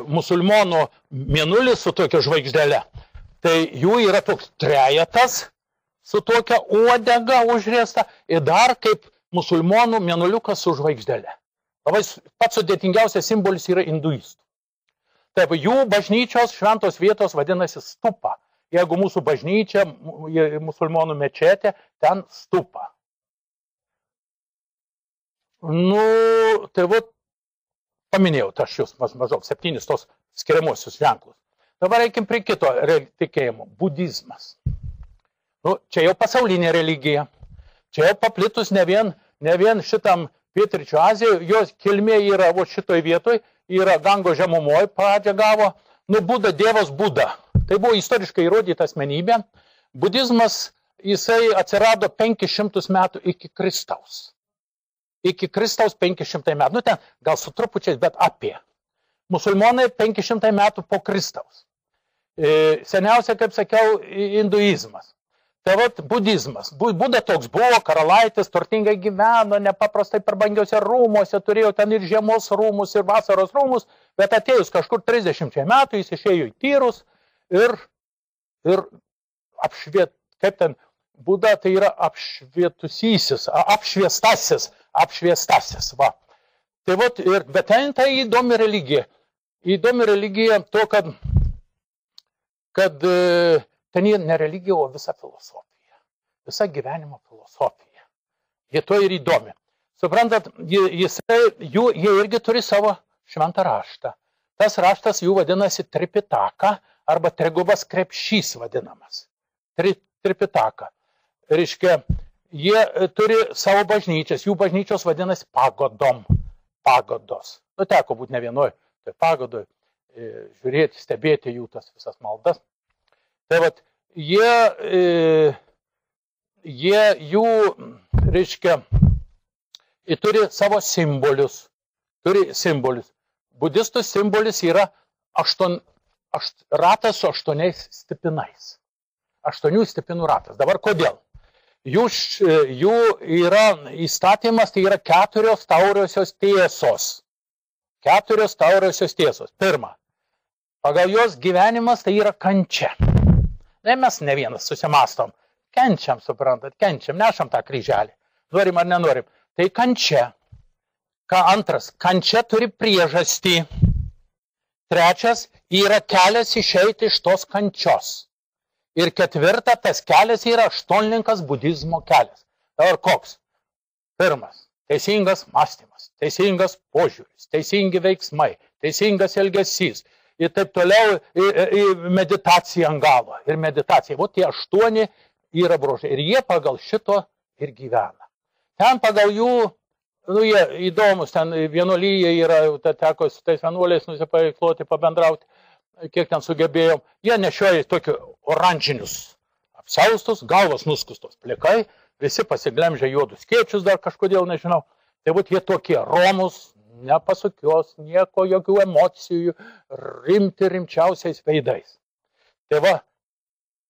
musulmonų mėnulis su tokia žvaigždele, tai jų yra toks trejetas su tokia uodega užriesta ir dar kaip musulmonų mėnuliukas su žvaigždele. Labai pats sudėtingiausias simbolis yra hinduistų. Taip, jų bažnyčios šventos vietos vadinasi stupa. Jeigu mūsų bažnyčia, musulmonų mečetė, ten stupa. Tai paminėjau, aš jūs maždaug 7 tos skiriamuosius ženklus. Dabar reikim prie kito tikėjimo – budizmas. Čia jau pasaulinė religija. Čia jau paplitus ne vien šitam Pietryčių Azijoje, jos kilmė yra šitoj vietoj, yra Gango žemumoj, pradžią gavo, Buda, Dievas Buda. Tai buvo istoriškai įrodyta asmenybė. Budizmas, jisai atsirado 500 metų iki Kristaus. Iki Kristaus 500 metų. Ten gal su trupučiais, bet apie. Musulmonai 500 metų po Kristaus. Seniausia, kaip sakiau, hinduizmas. Tai budizmas. Buda toks buvo, karalaitis, turtingai gyveno, nepaprastai prabangiuose rūmuose, turėjo ten ir žiemos rūmus, ir vasaros rūmus, bet atėjus kažkur 30 metų jis išėjo į tyrus ir kaip ten, Buda tai yra apšvietusysis, apšviestasis, va. Tai bet tai įdomi religija. Įdomi religija to, kad ten ne religija, o visa filosofija. Visa gyvenimo filosofija. Jie to ir įdomi. Suprantat, jie irgi turi savo šventą raštą. Tas raštas jų vadinasi Tripitaka arba trigubas krepšys vadinamas. Tripitaka. Reiškia, jie turi savo bažnyčias. Jų bažnyčios vadinasi pagodom. Pagodos. Teko būti ne vienoj pagodoj, žiūrėti, stebėti jų tas visas maldas. Tai jų, reiškia, turi savo simbolius. Budistų simbolis yra ratas su 8 stipinais. 8 stipinų ratas. Dabar kodėl? Jų yra įstatymas, tai yra 4 tauriosios tiesos. 4 tauriosios tiesos. Pirma, pagal jos gyvenimas tai yra kančia. Mes ne vienas susimastom. Kenčiam, suprantat, kenčiam, nešam tą kryželį. Norim ar nenorim. Tai kančia. Antras, kančia turi priežastį. Trečias, yra kelias išeiti iš tos kančios. Ir 4, tas kelias yra aštuonlinkas budizmo kelias. Dabar koks? Pirmas, teisingas mąstymas, teisingas požiūris, teisingi veiksmai, teisingas elgesys. Ir taip toliau meditacija ant galo. Ir meditacija. Tie 8 yra bruožai. Ir jie pagal šito ir gyvena. Ten pagal jų, jie įdomus, ten vienuolyje yra, teko su tais vienuoliais nusipaikloti, pabendrauti, kiek ten sugebėjom. Jie nešioja tokius oranžinius apsiaustus, galvos nuskustos plikai, visi pasiglemžia juodus skėčius, dar kažkodėl nežinau. Tai jie tokie romus, nepasukios, nieko, jokių emocijų, rimčiausiais veidais. Tai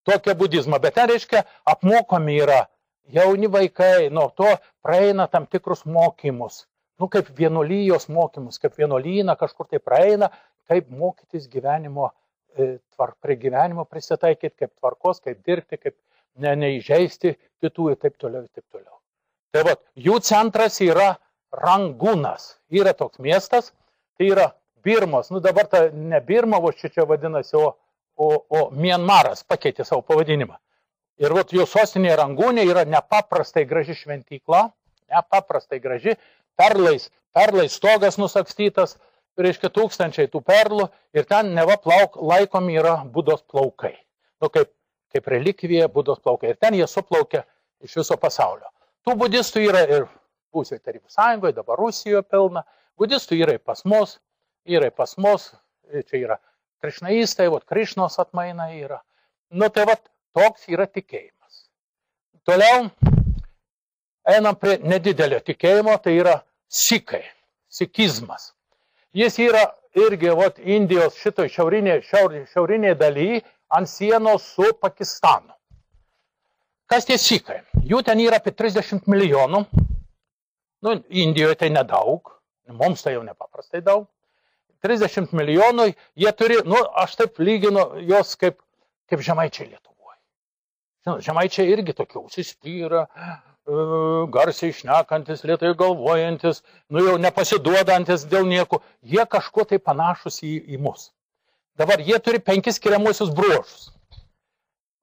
tokia budizma. Bet ten, reiškia, apmokomi yra jauni vaikai, nuo to praeina tam tikrus mokymus. Kaip vienuolijos mokymus, kaip vienuolyną kažkur tai praeina, kaip mokytis gyvenimo, prie gyvenimo prisitaikyti, kaip tvarkos, kaip dirbti, kaip neįžeisti kitų ir taip toliau, ir taip toliau. Tai jų centras yra Rangūnas. Yra toks miestas, tai yra Birmos, nu dabar ta ne Birma, o čia vadinasi, o Mianmaras pakeitė savo pavadinimą. Ir vat jo sostinė Rangūnė yra nepaprastai graži šventykla, nepaprastai graži, perlais stogas nusakstytas, reiškia tūkstančiai tų perlų, ir ten neva laikomi yra Budos plaukai. Nu, kaip relikvija Budos plaukai. Ir ten jie suplaukia iš viso pasaulio. Tų budistų yra ir buvusioje Tarybų Sąjungoje, dabar Rusijoje pilna. Budistų yra pas mus, čia yra krišnaistai, Krišnos atmaina yra. Nu, tai toks yra tikėjimas. Toliau einam prie nedidelio tikėjimo, tai yra sikai, sikizmas. Jis yra irgi Indijos šitoj šiaurinėje dalyje ant sienos su Pakistanu. Kas tie sikai? Jų ten yra apie 30 milijonų. Nu, Indijoje tai nedaug, mums tai jau nepaprastai daug. 30 milijonų, jie turi, nu, aš taip lyginu jos kaip žemaičiai Lietuvoje. Žinot, žemaičiai irgi tokie užsispyrę, garsiai šnekantis, lėtai galvojantis, nu jau nepasiduodantis dėl nieko. Jie kažkuo tai panašus į mus. Dabar jie turi 5 skiriamuosius bruožus.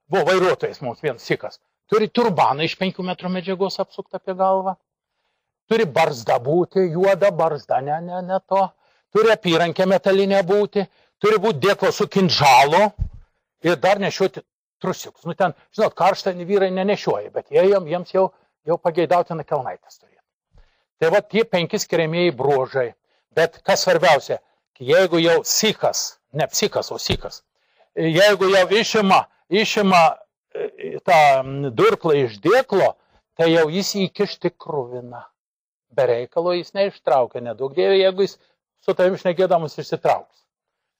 Buvo vairuotojas mums vienas sikas. Turi turbaną iš 5 metrų medžiagos apsuktą apie galvą. Turi barzdą būti, juoda barzda, ne to. Turi apyrankę metalinę būti, turi būti dėklo su kinžalu ir dar nešioti trusiukus. Nu ten, žinot, karštą vyrai nenešioja, bet jiems jau pageidautina kelnaitės turėti. Tai tie 5 skiriamieji bruožai. Bet kas svarbiausia, jeigu jau sikas, ne psikas, o sikas, jeigu jau išima tą durklą iš dėklo, tai jau jis įkišti kruvina. Be reikalo jis neištraukia, nedaug dievė, jeigu jis su tavim šnekėdamas išsitrauks.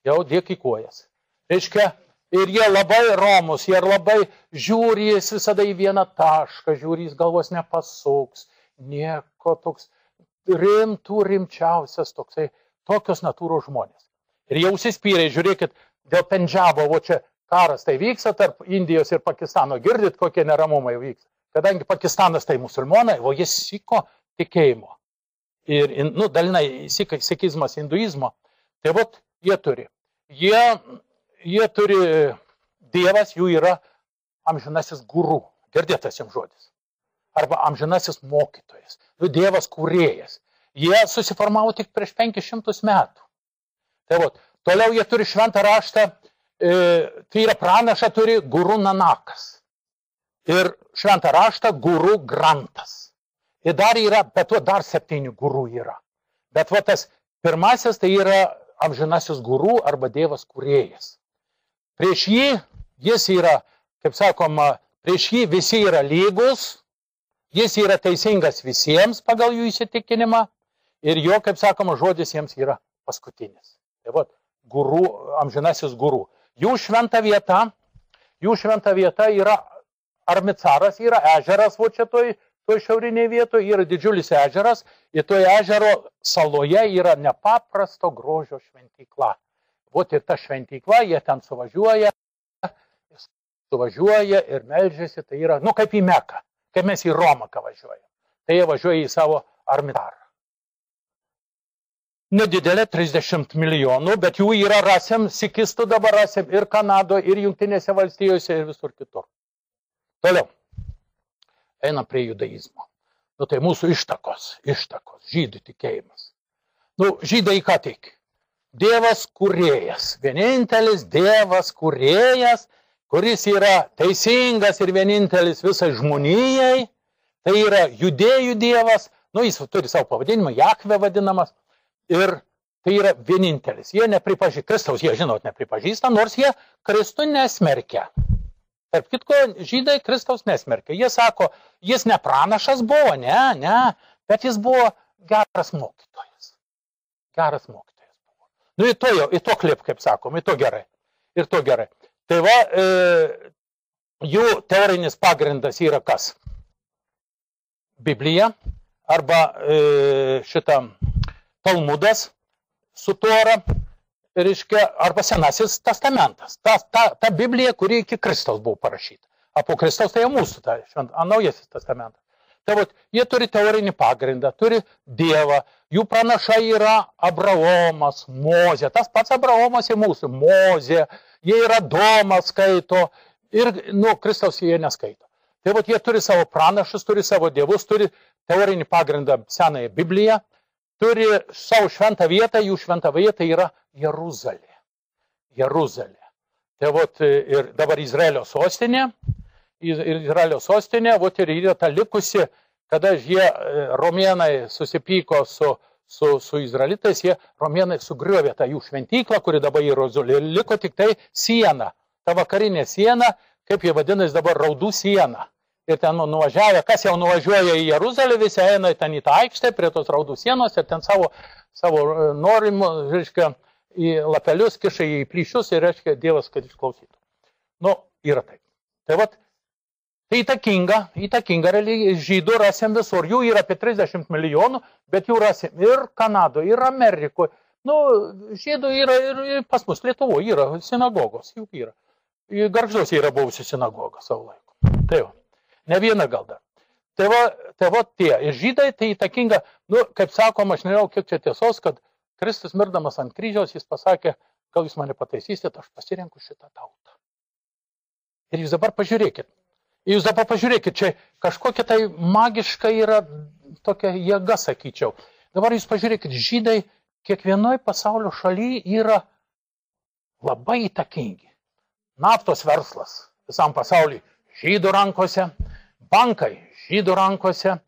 Jau dėk į kojas. Reiškia, ir jie labai romus, jie labai žiūri, jis visada į vieną tašką, žiūri, jis galvos nepasuks, nieko toks rimčiausias toksai, tokios natūros žmonės. Ir jau užsispyrė, žiūrėkit, dėl Pendžabo, čia karas tai vyksta tarp Indijos ir Pakistano, girdit, kokie neramumai vyksta. Kadangi Pakistanas tai musulmonai, o jis siko tikėjimo. Ir, nu, dalinai sikizmas, hinduizmo, tai jie turi. Jie turi, dievas jų yra amžinasis guru, girdėtas jums žodis. Arba amžinasis mokytojas, dievas kūrėjas. Jie susiformavo tik prieš 500 metų. Tai toliau jie turi šventą raštą, tai yra pranašą turi guru Nanakas. Ir šventą raštą guru Grantas. Ir dar yra, bet dar 7 gurų yra. Bet tas pirmasis tai yra amžinasis gurų arba dievas kūrėjas. Prieš jį, jis yra, kaip sakoma, prieš jį visi yra lygus, jis yra teisingas visiems pagal jų įsitikinimą ir jo, kaip sakoma, žodis jiems yra paskutinis. Tai gurų, amžinasis gurų. Jų šventa vieta yra Armicaras, yra ežeras, čia toj šiaurinėje vietoje yra didžiulis ežeras ir toje ežero saloje yra nepaprasto grožio šventykla. Ir ta šventykla, jie ten suvažiuoja ir meldžiasi, tai yra, nu kaip į Meką, kaip mes į Romą važiuojam. Tai jie važiuoja į savo Armitarą. Nedidelė 30 milijonų, bet jų yra rasim, sikistų dabar rasim ir Kanadoje, ir Jungtinėse valstijose, ir visur kitur. Toliau. Einam prie judaizmo. Nu, tai mūsų ištakos, žydų tikėjimas. Nu, žydai ką tik? Dievas kūrėjas, vienintelis Dievas kūrėjas, kuris yra teisingas ir vienintelis visai žmonijai, tai yra judėjų Dievas, nu, jis turi savo pavadinimą, Jahve vadinamas, ir tai yra vienintelis. Jie nepripažįsta, Kristaus jie, žinot, nepripažįsta, nors jie Kristų nesmerkia. Tarp kitko, žydai Kristaus nesmerkia. Jie sako, jis ne pranašas buvo, ne, bet jis buvo geras mokytojas. Geras mokytojas buvo. Nu, į to klip, kaip sakom, į to gerai. Ir to gerai. Tai jų teorinis pagrindas yra kas? Biblija arba Talmudas su Tora, reiškia, arba Senasis testamentas. Ta Biblija, kuri iki Kristaus buvo parašyta. O po Kristaus tai jau mūsų Naujasis testamentas. Tai vat, jie turi teorinį pagrindą, turi Dievą, jų pranašai yra Abraomas, Mozė, tas pats Abraomas ir mūsų, Mozė, jie yra Domas skaito ir, Kristaus jie neskaito. Tai vat, jie turi savo pranašus, turi savo dievus, turi teorinį pagrindą Senąją Bibliją, turi savo šventą vietą, jų šventą vieta yra Jeruzalė. Jeruzalė. Tai vat, ir dabar Izraelio sostinė, vat, ir yra ta likusi, kada jie romėnai susipyko su izraelitais, jie romėnai sugriovė tą jų šventyklą, kuri dabar Jeruzalė. Liko tik tai siena, ta vakarinė siena, kaip jie vadinasi dabar Raudų siena. Ir ten nuvažiavę, kas jau nuvažiuoja į Jeruzalę, visi eina ten į tą aikštę prie tos Raudų sienos ir ten savo norimų, reiškia, į lapelius kiša į plyšius ir, reiškia, Dievas, kad išklausytų. Yra taip. Tai vat, tai įtakinga religija, žydų rasim visur, jų yra apie 30 milijonų, bet jų rasim ir Kanadoje, ir Amerikoje. Žydų yra ir pas mus Lietuvoje, yra sinagogos, jų yra. Gargžduose yra buvusi sinagoga savo laiku. Tai va. Ne viena gal dar. Tai va tie. Ir žydai tai įtakinga, kaip sakoma, aš nežinau, kiek čia tiesos, kad Kristus mirdamas ant kryžiaus, jis pasakė, gal jūs mane pataisysite, aš pasirenku šitą tautą. Ir jūs dabar pažiūrėkit. Čia kažkokia tai magiška yra tokia jėga, sakyčiau. Dabar jūs pažiūrėkit, žydai kiekvienoj pasaulio šalyje yra labai įtakingi. Naftos verslas visam pasauliui žydų rankose, bankai žydų rankose,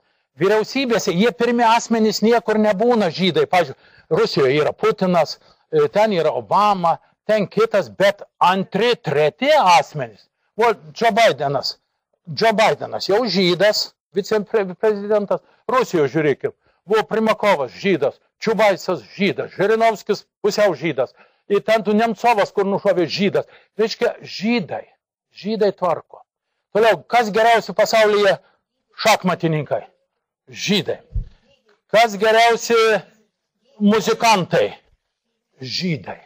vyriausybėse, jie pirmi asmenys niekur nebūna žydai. Pavyzdžiui, Rusijoje yra Putinas, ten yra Obama, ten kitas, bet antri, treti asmenys. Joe Bidenas jau žydas, viceprezidentas, Rusijoje žiūrėkime, buvo Primakovas žydas, Čiubaisas žydas, Žirinovskis pusiau žydas, ir ten Nemcovas, kur nušovė žydas. Reiškia, žydai tvarko. Toliau, kas geriausi pasaulyje šachmatininkai? Žydai. Kas geriausi muzikantai? Žydai.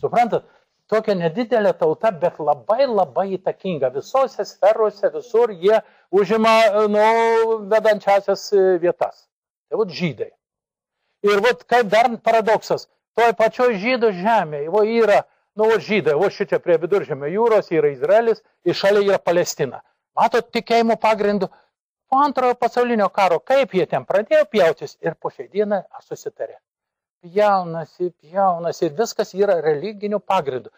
Suprantat, tokia nedidelė tauta, bet labai įtakinga. Visose sferose, visur jie užima vedančiasias vietas. Tai vat žydai. Ir vat kaip dar paradoksas, toj pačioj žydų žemėje yra, žydai, šičia prie Viduržemio jūros yra Izraelis, ir šalia yra Palestina. Matot, tikėjimo pagrindu, po antrojo pasaulinio karo, kaip jie ten pradėjo pjautis ir po šiai dieną susitarė. Pjaunasi ir viskas yra religinių pagrindų.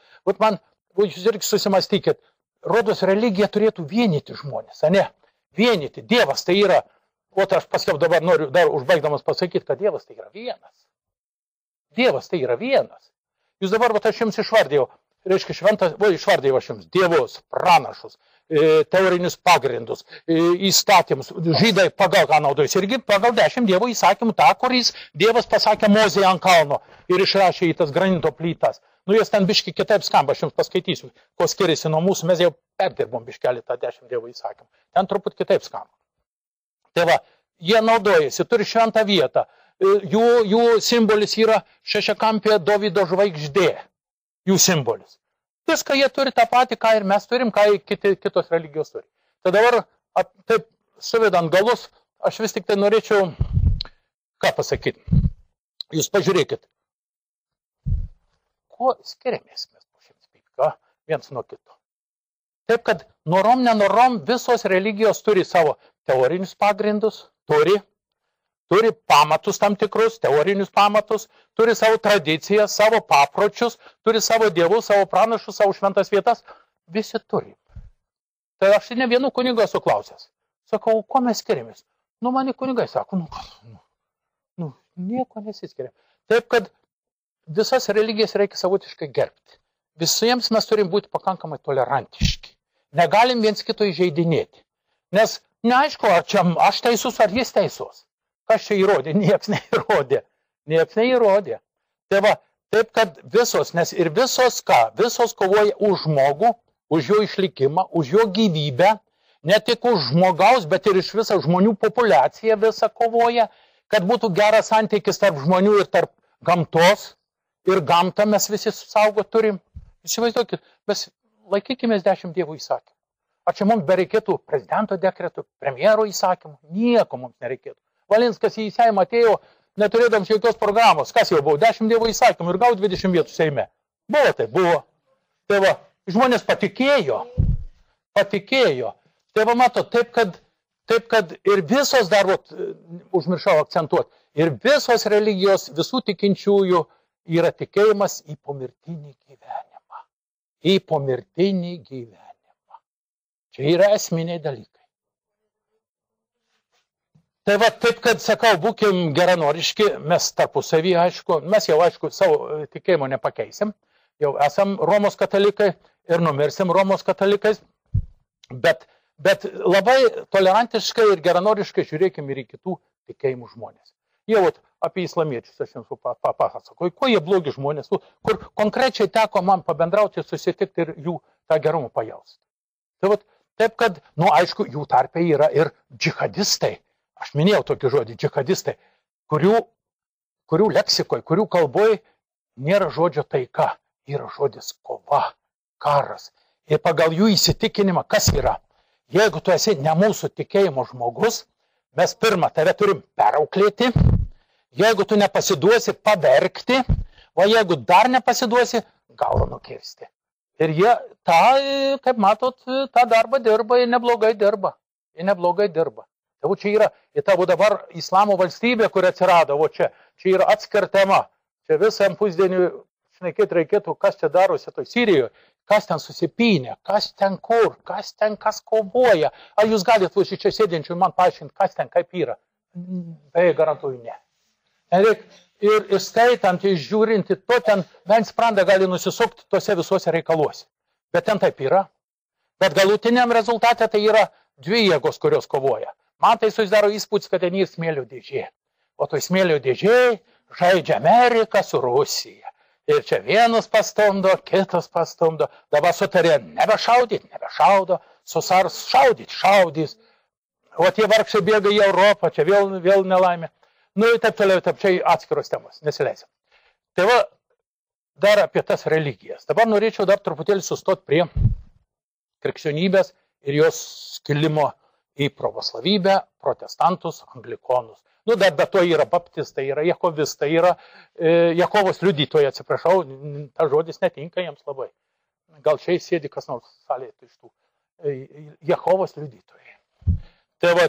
Jūs irgi susimastykit, rodos religija turėtų vienyti žmonės, ne? Vienyti. Dievas tai yra, aš paskiau dabar noriu dar užbaigdamas pasakyti, kad Dievas tai yra vienas. Dievas tai yra vienas. Jūs dabar, aš jums išvardėjau, reiškia išvardėjau aš jums dievus, pranašus, teorinius pagrindus, įstatymus. Žydai pagal ką naudojasi? Irgi pagal 10 Dievo įsakymų, tą, kuris Dievas pasakė Mozei ant kalno ir išrašė į tas granito plytas. Jas ten biški kitaip skamba, aš jums paskaitysiu, ko skiriasi nuo mūsų, mes jau perdirbom biškelį tą 10 Dievo įsakymų. Ten truput kitaip skamba. Tai va, jie naudojasi, turi šventą vietą. Jų simbolis yra šešiakampė Dovydo žvaigždė. Jų simbolis. Viską jie turi tą patį, ką ir mes turim, ką kitos religijos turi. Tai dabar, taip suvedant galus, aš vis tik tai norėčiau, ką pasakyti. Jūs pažiūrėkit, kuo skiriamės mes po šiems pypka, viens nuo kito. Taip, kad norom, nenorom visos religijos turi savo teorinius pagrindus, turi pamatus tam tikrus, teorinius pamatus, turi savo tradicijas, savo papročius, turi savo dievus, savo pranašus, savo šventas vietas. Visi turi. Tai aš ne vienu kunigu esu klausęs. Sakau, ko mes skiriamės? Mani kunigai sako, nieko nesiskiriam. Taip, kad visas religijas reikia savotiškai gerbti. Visiems mes turim būti pakankamai tolerantiški. Negalim viens kito įžeidinėti. Nes neaišku, ar čia aš teisus, ar jis teisus. Kas čia įrodė? Nieks neįrodė. Tai va, taip, kad visos, nes ir visos visos kovoja už žmogų, už jo išlikimą, už jo gyvybę, ne tik už žmogaus, bet ir iš visą žmonių populiaciją visą kovoja, kad būtų geras santykis tarp žmonių ir tarp gamtos. Ir gamtą mes visi saugot turim. Įsivaizduokit, mes laikykimės 10 Dievo įsakymų. Ar čia mums bereikėtų prezidento dekretų, premjero įsakymų? Nieko mums nereikėtų. Valinskas į Seimą atėjo, neturėdams jokios programos. Kas jau buvo? 10 Dievo įsakymų ir gau 20 vietų Seime. Buvo tai, buvo. Tai va, žmonės patikėjo. Tai va, mato, taip kad ir visos dar, užmiršau akcentuoti, ir visos religijos, visų tikinčiųjų yra tikėjimas į pomirtinį gyvenimą. Į pomirtinį gyvenimą. Čia yra esminiai dalykai. Tai va, taip, kad sakau, būkim geranoriški, mes tarpusavį, aišku, mes jau, aišku, savo tikėjimo nepakeisim, jau esam Romos katalikai ir numirsim Romos katalikais, bet labai tolerantiškai ir geranoriškai žiūrėkim ir į kitų tikėjimų žmonės. Jau apie islamiečius aš jums papasakoju, kuo jie blogi žmonės, kur konkrečiai teko man pabendrauti, susitikti ir jų tą gerumą pajausti. Tai va, taip, kad, aišku, jų tarpe yra ir džihadistai. Aš minėjau tokį žodį, džihadistai, kurių leksikoje, kurių kalboje nėra žodžio taika, yra žodis kova, karas. Ir pagal jų įsitikinimą, kas yra? Jeigu tu esi ne mūsų tikėjimo žmogus, mes pirmą tave turim perauklėti, jeigu tu nepasiduosi, paverkti, o jeigu dar nepasiduosi, galvą nukirsti. Ir jie tą, kaip matot, tą darbą dirba, jie neblogai dirba. Tai čia yra, į tavo dabar islamo valstybė, kuri atsirado, čia yra atskirtama. Čia visam pusdienį šnekėti reikėtų, kas čia darosi toj Sirijoje, kas ten susipynė, kas ten kur, kas kovoja. Ar jūs galite čia sėdinčių man paaiškinti, kas ten kaip yra? Beje, garantuoju, ne. Ir skaitant, žiūrinti, to ten bent sprandą gali nusisukti tose visuose reikaluose. Bet ten taip yra. Bet galutiniam rezultate tai yra dvi jėgos, kurios kovoja. Man tai susidaro įspūdis, kad ten yra smėlio dėžė. O toj smėlio dėžėj žaidžia Amerika su Rusija. Ir čia vienas pastumdo, kitas pastumdo. Dabar sutarė nebešaudyt, nebešaudo. Susars šaudys. O tie vargšai bėga į Europą, čia vėl nelaimė. Ir taip toliau, taip čia atskiros temos, nesileisim. Tai va, dar apie tas religijas. Dabar norėčiau dar truputėlį sustoti prie krikščionybės ir jos skilimo į pravoslavybę, protestantus, anglikonus. Dar be to yra baptistai, yra jehovistai, yra Jehovos liudytojai, atsiprašau, ta žodis netinka jiems labai. Gal čia sėdi kas nors salėje iš tų Jehovos liudytojai. Tai va,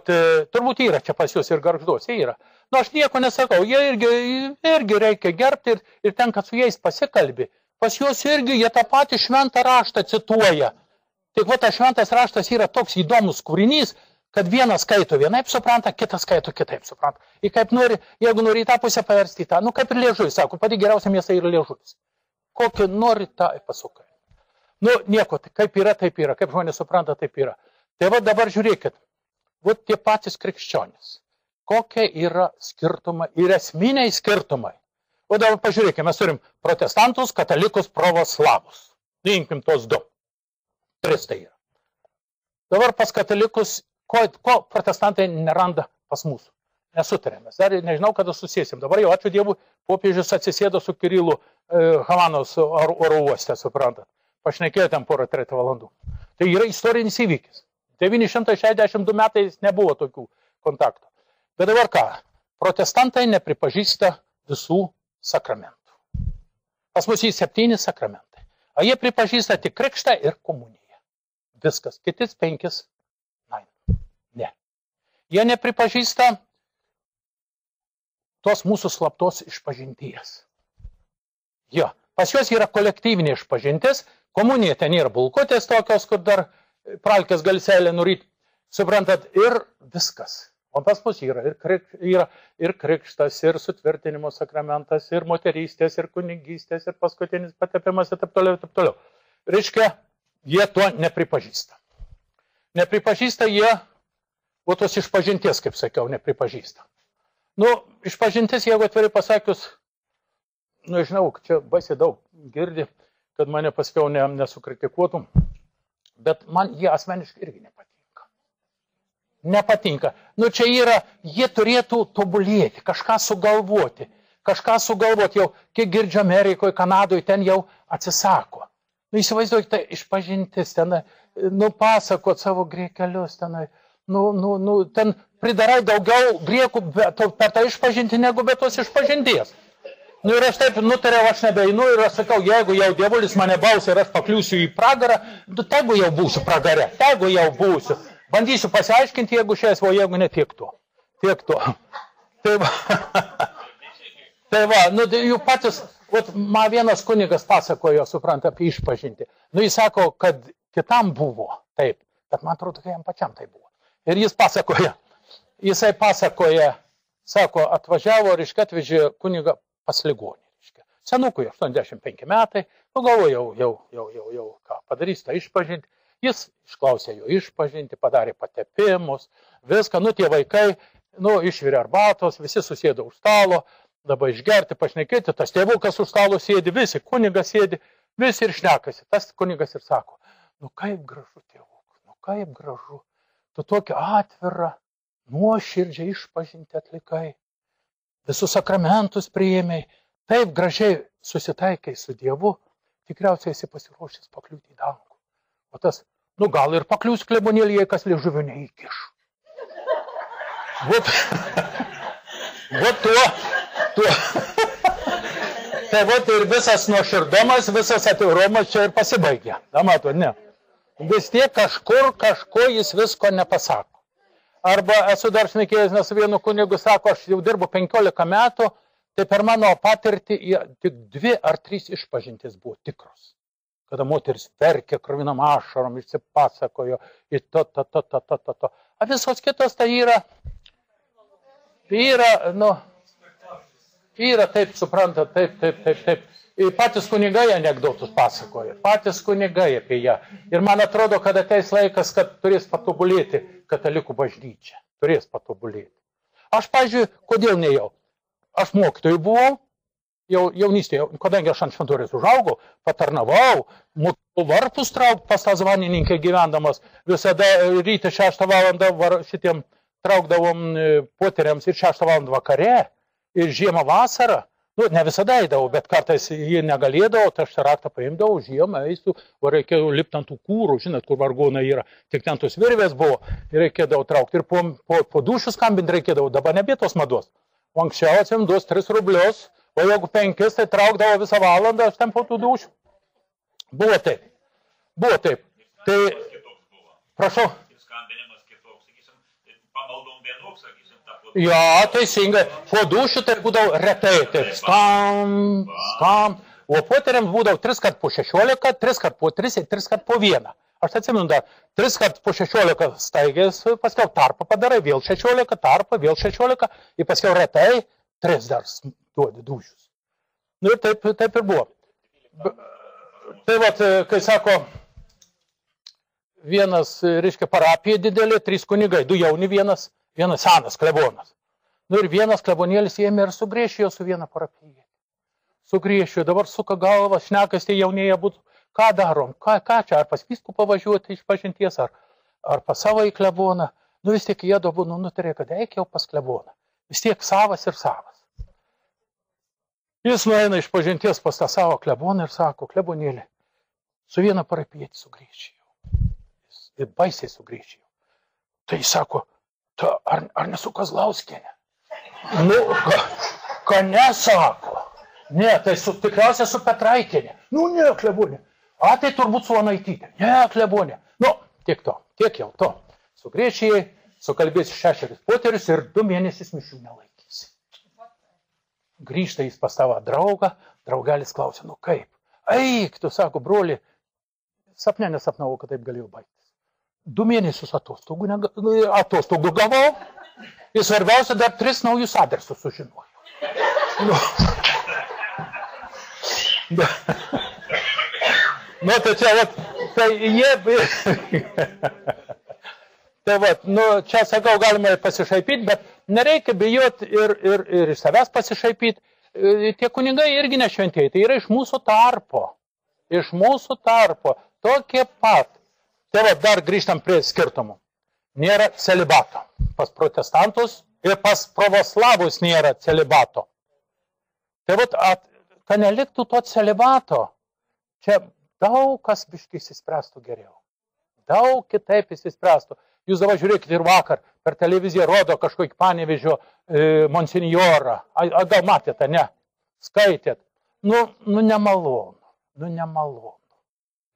turbūt yra čia pas juos ir garžduose yra. Aš nieko nesakau, jie irgi reikia gerbti ir tenka su jais pasikalbi. Pas juos irgi jie tą patį šventą raštą cituoja. Tik va, tas šventas raštas yra toks įdomus kūrinys, kad vienas skaito vienaip supranta, kitas skaito kitaip supranta. Ir kaip nori, jeigu nori į tą pusę paversti į tą, kaip ir liežuvis, sako, pati geriausia mėsa yra liežuvis. Kokį nori tą pasukai. Nieko, kaip yra, taip yra, kaip žmonės supranta, taip yra. Tai va dabar žiūrėkit, va tie patys krikščionys. Kokie yra skirtumai ir esminiai skirtumai. O dabar pažiūrėkime, mes turim protestantus, katalikus, pravoslavus. Imkim tos du. 3 tai yra. Dabar pas katalikus, ko protestantai neranda pas mūsų? Nesutarėmės. Dar nežinau, kada susėsim. Dabar jau ačiū Dievui, popiežius atsisėdo su Kirilu Havanos oro uoste, suprantat. Pašnekėjo ten porą 3 valandų. Tai yra istorinis įvykis. 962 metais nebuvo tokių kontaktų. Bet dabar ką? Protestantai nepripažįsta visų sakramentų. Pas mus 7 sakramentai. O jie pripažįsta tik krikštą ir komuniją. Viskas. Kitis 5. Ne. Jie nepripažįsta tos mūsų slaptos išpažinties. Jo. Pas juos yra kolektyvinė išpažintis. Komunija ten yra bulkutės tokios, kur dar pralkės galselė nuryt. Suprantat, ir viskas. O pas mus yra ir krikštas, ir sutvirtinimo sakramentas, ir moterystės, ir kunigystės, ir paskutinis patepimas, ir taip toliau, ir taip toliau. Reiškia, jie to nepripažįsta. Nepripažįsta jie, o tos išpažinties, kaip sakiau, nepripažįsta. Išpažintis, jeigu atviri pasakius, žinau, čia baisiai daug girdi, kad mane paskiau nesukritikuotum, bet man jie asmeniškai irgi nepatinka. Nepatinka. Čia yra, jie turėtų tobulėti, kažką sugalvoti jau, kiek girdžiu Amerikoje, Kanadoje, ten jau atsisako. Nu, įsivaizduok, tai išpažintis tenai, pasakot savo griekelius tenai, ten pridarai daugiau griekų per tą išpažinti, negu be tos išpažinties. Ir aš taip nutariau, aš nebeinu ir aš sakau, jeigu jau dievulis mane baus ir aš pakliūsiu į pragarą, tegu jau būsiu pragare, tegu jau būsiu. Bandysiu pasiaiškinti, jeigu šiais, o jeigu ne tiek to. Tiek to. Tai va, jų patys, man vienas kunigas pasakojo, supranta, apie išpažinti. Jis sako, kad kitam buvo, taip, bet man atrodo, kad jam pačiam tai buvo. Ir jisai pasakoja, sako, atvažiavo, reiškia, atvežė kunigą pas ligonį. Senukui 85 metai, galvoju, jau ką padarys tą išpažinti. Jis išklausė jo išpažinti, padarė patepimus, viską, tie vaikai, išvirė arbatos, visi susėdo už stalo, dabar išgerti, pašnekėti, tas tėvukas už stalo sėdi, visi, kunigas sėdi, visi ir šnekasi. Tas kunigas ir sako, kaip gražu tėvuk, kaip gražu, tu tokią atvirą, nuoširdžią išpažinti atlikai. Visus sakramentus priėmei, taip gražiai susitaikai su Dievu, tikriausiai esi pasiruošęs pakliūti į dangų. O tas, gal ir pakliūs klebonėlį, jei kas liežuvių neįkiš. Tuo. Tai ir visas nuoširdumas, visas atvirumas čia ir pasibaigia. Matot, ne. Vis tiek kažko jis visko nepasako. Arba esu dar šnekėjęs, nes vienu kunigu sako, aš jau dirbu 15 metų, tai per mano patirtį tik 2 ar 3 išpažintis buvo tikros. Kada moteris verkė kruvinom ašarom, išsipasakojo, ir to. A visos kitos tai yra, taip, supranta, taip. Ir patys kunigai anekdotus pasakoja, patys kunigai apie ją. Ir man atrodo, kad ateis laikas, kad turės patobulėti katalikų bažnyčia. Turės patobulėti. Aš, pavyzdžiui, kodėl nejau? Aš mokytojų buvau, jau jaunystėje, kadangi aš ant Šventorės užaugau, patarnavau, varpus trauk pas tą zvanininkę gyvendamas, visada ryte 6 valandą šitiem traukdavom poteriams ir 6 valandą vakare, ir žiemą vasarą. Ne visada eidavau, bet kartais jie negalėdavo, tai aš raktą paimdavau, žiemą eisiu, o reikėjo lipti ant tų kūrų, žinot, kur vargonai yra, tik ten tos virvės buvo, ir reikėdavo traukti. Ir po dušių skambinti reikėdavo, dabar nebė tos mados. O anksčiau atsimduos 3 rublius, o jeigu 5, tai traukdavo visą valandą, aš ten po tų dušių. Buvo taip. Tai, prašau. Ja, teisingai. Po dušių tai būdavo retai, taip, skam. O poteriams būdavo 3 kart po 16, 3 kart po 3 ir 3 kart po 1. Aš atsimenu, 3 kart po 16 staigės, paskiau tarpą padarai, vėl 16, tarpą, vėl 16, ir paskiau retai 3 dar duodi dušius. Ir taip ir buvo. Tai kai sako, vienas, reiškia, parapija didelė, 3 kunigai, 2 jauni, vienas senas klebonas. Ir vienas klebonėlis ėmė ir sugrėžėjo su viena parapija. Sugrėžėjo, dabar suka galvą, šnekas tie jaunėje būtų, ką darom, ką čia, ar pas vyskupą važiuoti iš pažinties, ar pas savo į kleboną. Vis tiek jie dabar nutarė, kad eik jau pas kleboną. Vis tiek savas ir savas. Jis nueina iš pažinties pas tą savo kleboną ir sako, klebonėlį, su viena parapietį sugrėžėjau. Ir baisiai sugrėžėjau. Tai jis sako, ar nesu Kazlauskienė? Ką nesako? Ne, tai tikriausiai su Petraitienė. Ne, klebonė. Tai turbūt su Anaitytė. Ne, klebonė. Tiek jau to. Sugrėžėjai, sukalbėsi 6 poterius ir 2 mėnesius mišių nelaikysi. Grįžta jis pas tavo draugą, draugelis klausia, kaip? Eik, tu sako, broli, sapne nesapnavau, kad taip galėjau baigtis. 2 mėnesius atostogų gavau ir svarbiausia, dar 3 naujus adresus sužinojau. Tai čia, tai jie... Tai čia, sakau, galima pasišaipyti, bet nereikia bijoti ir iš savęs pasišaipyti. Tie kunigai irgi nešventieji, tai yra iš mūsų tarpo. Iš mūsų tarpo. Tokie pat. Tai dar grįžtam prie skirtumų. Nėra celibato. Pas protestantus ir pas pravoslavus nėra celibato. Tai kad neliktų to celibato, čia daug kas biškai įsispręstų geriau. Daug kitaip įsispręstų. Jūs dabar žiūrėkit ir vakar per televiziją rodo kažkokį Panevėžio monsinjorą. Gal matėte, ne? Skaitėt. Nu nemalonu.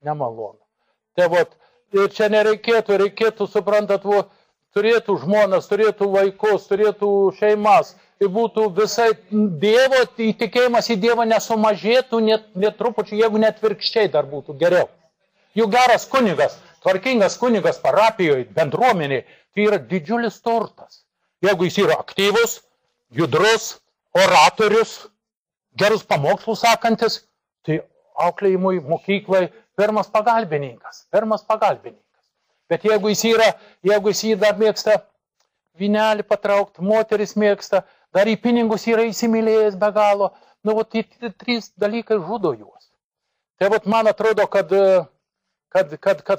Nemalonu. Tai vat, ir čia reikėtų, suprantat, turėtų žmonas, turėtų vaikus, turėtų šeimas. Ir būtų visai Dievo, įtikėjimas į Dievą nesumažėtų net trupučiu, jeigu net virkščiai dar būtų geriau. Juk geras kunigas, tvarkingas kunigas parapijoje, bendruomeniai, tai yra didžiulis turtas. Jeigu jis yra aktyvus, judrus, oratorius, gerus pamokslus sakantis, tai auklėjimui, mokyklai pirmas pagalbininkas. Bet jeigu jis dar mėgsta vynelį patraukti, moteris mėgsta, dar į pinigus yra įsimylėjęs be galo, tai trys dalykai žudo juos. Tai man atrodo, kad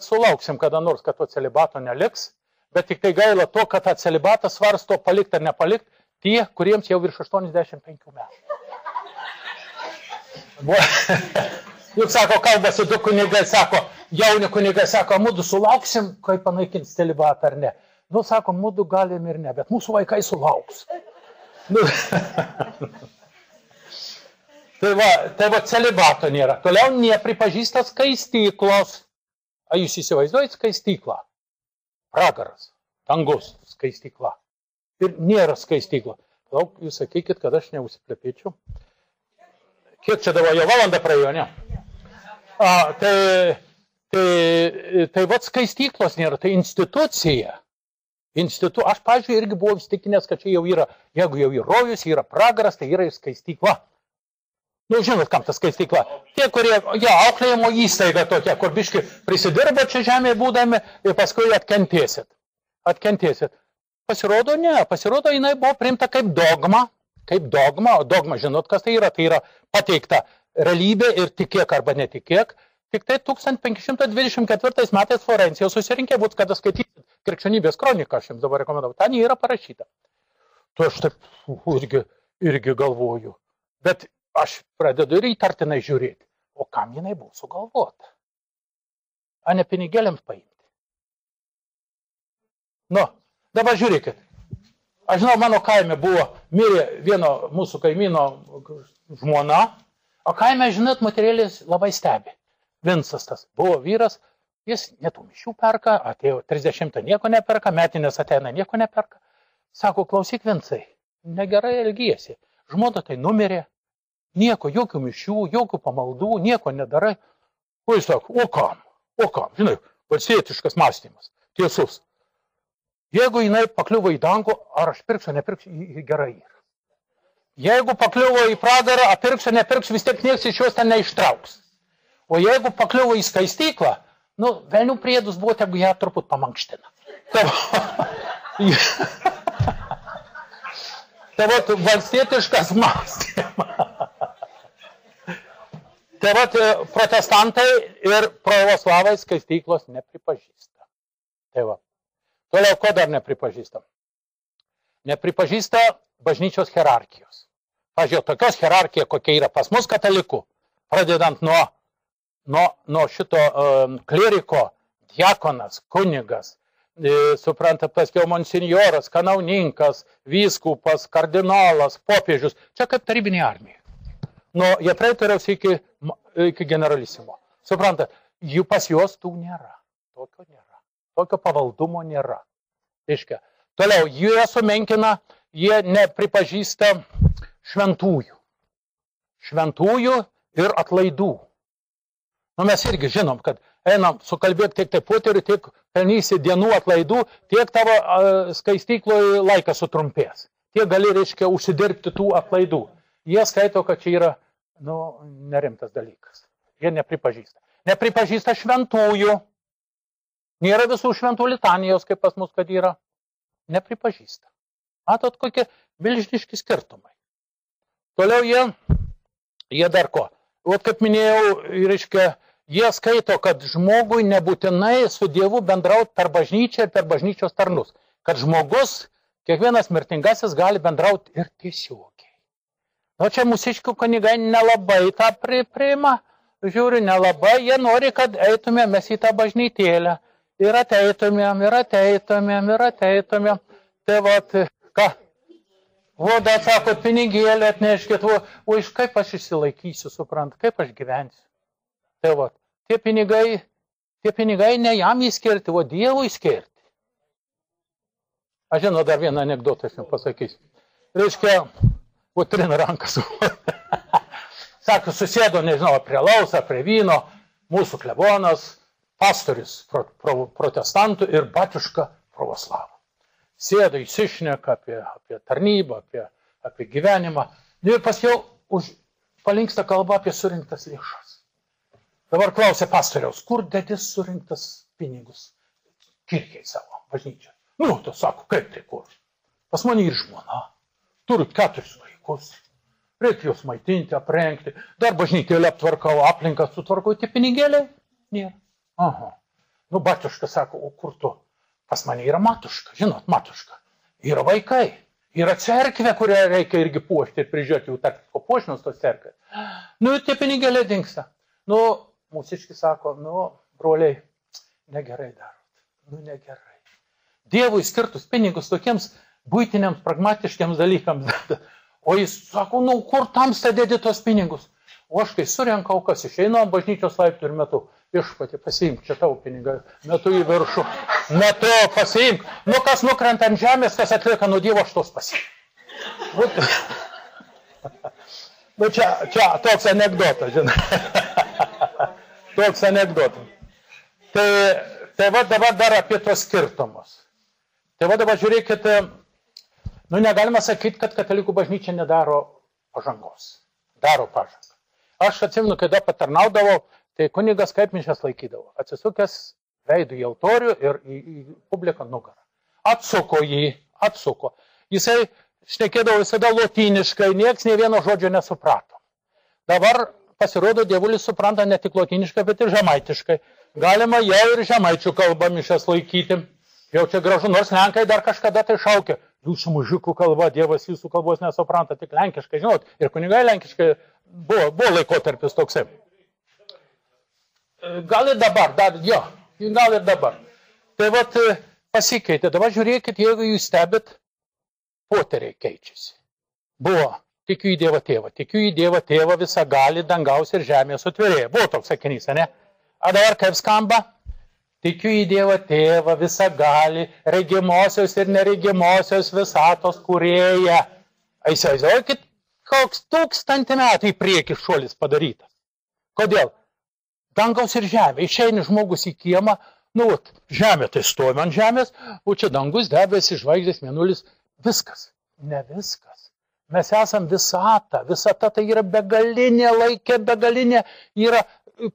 sulauksim kada nors, kad to celibato neliks, bet tik tai gaila to, kad tą celibatą svarsto palikti ar nepalikti tie, kuriems jau virš 85 metų. Juk sako, kalbasi du kunigai, sako, jauni kunigai, sako, mudu sulauksim, kai panaikins celibatą ar ne. Sako, mudu galim ir ne, bet mūsų vaikai sulauks. Tai va celibato nėra. Toliau nepripažįsta skaistyklos. A jūs įsivaizduojate skaistyklą? Pragaras, dangus skaistykla. Ir nėra skaistykla. Lauk, jūs sakykit, kad aš neužsiplepėčiau. Kiek čia dabar jau valandą praėjo, ne? Tai vat skaistyklos nėra, tai institucija. Aš, pavyzdžiui, irgi buvau įstikinęs, kad čia jau yra, jeigu jau yra rojus, yra pragaras, tai yra ir skaistykla. Žinot, kam ta skaistykla? Tie, kurie, auklėjimo įstaiga tokia, kur biški prisidirbo čia žemėje būdami ir paskui atkentėsit. Pasirodo, ne. Pasirodo, jinai buvo priimta kaip dogma. O dogma, žinot, kas tai yra? Tai yra pateikta realybė ir tikėk arba netikėk. Tik tai 1524 metais Florencijoje susirinkė, kada skaitysit Krikščionybės kroniką, aš jums dabar rekomendavau. Ten yra parašyta. Tu aš taip irgi galvoju. Bet aš pradedu ir įtartinai žiūrėti. O kam jinai buvo sugalvota? A ne pinigėliams paimti? Dabar žiūrėkit. Aš žinau, mano kaime mirė vieno mūsų kaimyno žmona, o kaime, žinot, moterėlės labai stebi. Vincas tas buvo vyras, jis netų mišių perka, atėjo 30 nieko neperka, metinės ateina nieko neperka. Sako, klausyk, Vincai, negerai elgiesi. Žmona tai numirė, nieko, jokių mišių, jokių pamaldų, nieko nedarai. O jis sako, o kam, žinai, valstietiškas mąstymas, tiesus. Jeigu jinai pakliuvo į dangų, ar aš pirksiu, nepirksiu, gerai yra. Jeigu pakliuvo į pragarą, pirksiu, nepirksiu, vis tiek nieks iš jos ten neištrauks. O jeigu pakliuvo į skaistyklą, velnių priedus buvo, tegu ją truput pamankština. Tai vat valstietiškas mąstymas. Tai vat protestantai ir pravoslavai skaistyklos nepripažįsta. Tai va. Toliau, ko dar nepripažįsta? Nepripažįsta bažnyčios hierarchijos. Pavyzdžiui, tokios hierarchija, kokia yra pas mus katalikų, pradedant nuo šito kleriko, diakonas, kunigas, suprantat, paskiau monsinjoras, kanauninkas, vyskupas, kardinolas, popiežius. Čia kaip tarybinė armija. Nuo jefreitoriaus iki generalisimo. Suprantat, jų pas juos tų nėra. Tokio nėra. Tokio pavaldumo nėra. Reiškia, toliau, jie sumenkina, jie nepripažįsta šventųjų. Šventųjų ir atlaidų. Mes irgi žinom, kad einam sukalbėk tiek tai poterių, tiek pelnysi dienų atlaidų, tiek tavo skaistykloje laikas sutrumpės. Tiek gali, reiškia, užsidirbti tų atlaidų. Jie skaito, kad čia yra, nerimtas dalykas. Jie nepripažįsta. Nepripažįsta šventųjų. Nėra visų šventų litanijos, kaip pas mus, kad yra. Nepripažįsta. Matot, kokie milžiniški skirtumai. Toliau jie dar ko. Vat kaip minėjau, reiškia, jie skaito, kad žmogui nebūtinai su Dievu bendrauti per bažnyčią ir per bažnyčios tarnus. Kad žmogus, kiekvienas mirtingasis, gali bendrauti ir tiesiogiai. Čia mūsiškių kunigai nelabai tą priima, žiūriu, nelabai, jie nori, kad eitumėm mes į tą bažnytėlę. Ir ateitumėm. Tai vat, ką? Voda atsako, pinigėlį atneškit, o iš kaip aš išsilaikysiu, suprant, kaip aš gyvensiu. Tai vat, tie pinigai ne jam įskirti, o Dievui skirti. Aš žinau, dar vieną anekdotą aš jums pasakysiu. Reiškia, o trina rankas. Sako, susėdo, nežinau, prie lausa, prie vyno, mūsų klebonas, pastorius protestantų ir batiuška pravoslavų. Sėda, įsišneka apie tarnybą, apie gyvenimą. Ir pas jau palinksta kalba apie surinktas lėšas. Dabar klausia pastoriaus, kur dėdis surinktas pinigus? Kirkiai savo bažnyčią. Nu, tu sako, kaip tai kur? Pas mane ir žmona. Turiu 4 vaikus. Reikia juos maitinti, aprengti. Dar bažnytėlę aptvarkau, aplinką sutvarkau, tie pinigėliai? Nėra. Aha. Nu, batiuška sako, o kur tu? Pas mane yra matuška, žinot, matuška. Yra vaikai. Yra cerkvė, kurią reikia irgi puošti ir prižiūrėti, jau tarp puošnios tos cerkvės. Nu, tie pinigėliai dingsta. Nu, mūsiški sako, nu, broliai, negerai darot. Nu, negerai. Dievui skirtus pinigus tokiems buitiniams, pragmatiškiams dalykams. O jis sako, nu, kur tamsta dėdi tos pinigus? O aš kai surenkau, kas išeinu ant bažnyčios laiptų ir metu, viešpatie, pasiimk, čia tavo pinigai, metu į viršų, metu pasiimk. Nu, kas nukrenta ant žemės, kas atlieka nuo Dievo, aš tos pasiimk. Nu, čia toks anekdotas, žinai. Toks anekdotas. Tai va dabar dar apie tos skirtumus. Tai va dabar žiūrėkit, nu negalima sakyti, kad katalikų bažnyčia nedaro pažangos. Daro pažangą. Aš atsimenu, kada patarnaudavau, tai kunigas kaip mišias laikydavo. Atsisukęs veidų į altorių ir į publiką nugarą. Atsuko jį, atsuko. Jisai šnekėdavo visada lotyniškai, nieks nei vieno žodžio nesuprato. Dabar pasirodo, dievulis supranta ne tik lotyniškai, bet ir žemaitiškai. Galima jau ir žemaičių kalbą mišias laikyti. Jau čia gražu, nors lenkai dar kažkada tai šaukė. Jūsų mužikų kalba, Dievas jūsų kalbos nesupranta, tik lenkiškai, žinot. Ir kunigai lenkiškai buvo laikotarpis toksai. Gal ir dabar, gal ir dabar. Tai vat pasikeitė. Dabar žiūrėkit, jeigu jūs stebit, poteriai keičiasi. Buvo, tikiu į Dievą tėvą, visą gali dangaus ir žemės sutvėrėja. Buvo toks sakinys, ne? A dabar kaip skamba? Tikiu į Dievą tėvą, visą gali, regimosios ir neregimosios visatos kūrėja. Įsivaizduokit, koks 1000 metų į priekį šuolis padarytas. Kodėl? Dangaus ir žemė. Išeini žmogus į kiemą, nu, žemė tai stovi ant žemės, o čia dangus, debesys, žvaigždės, mėnulis. Viskas. Ne viskas. Mes esam visata. Visata tai yra begalinė laikė, begalinė yra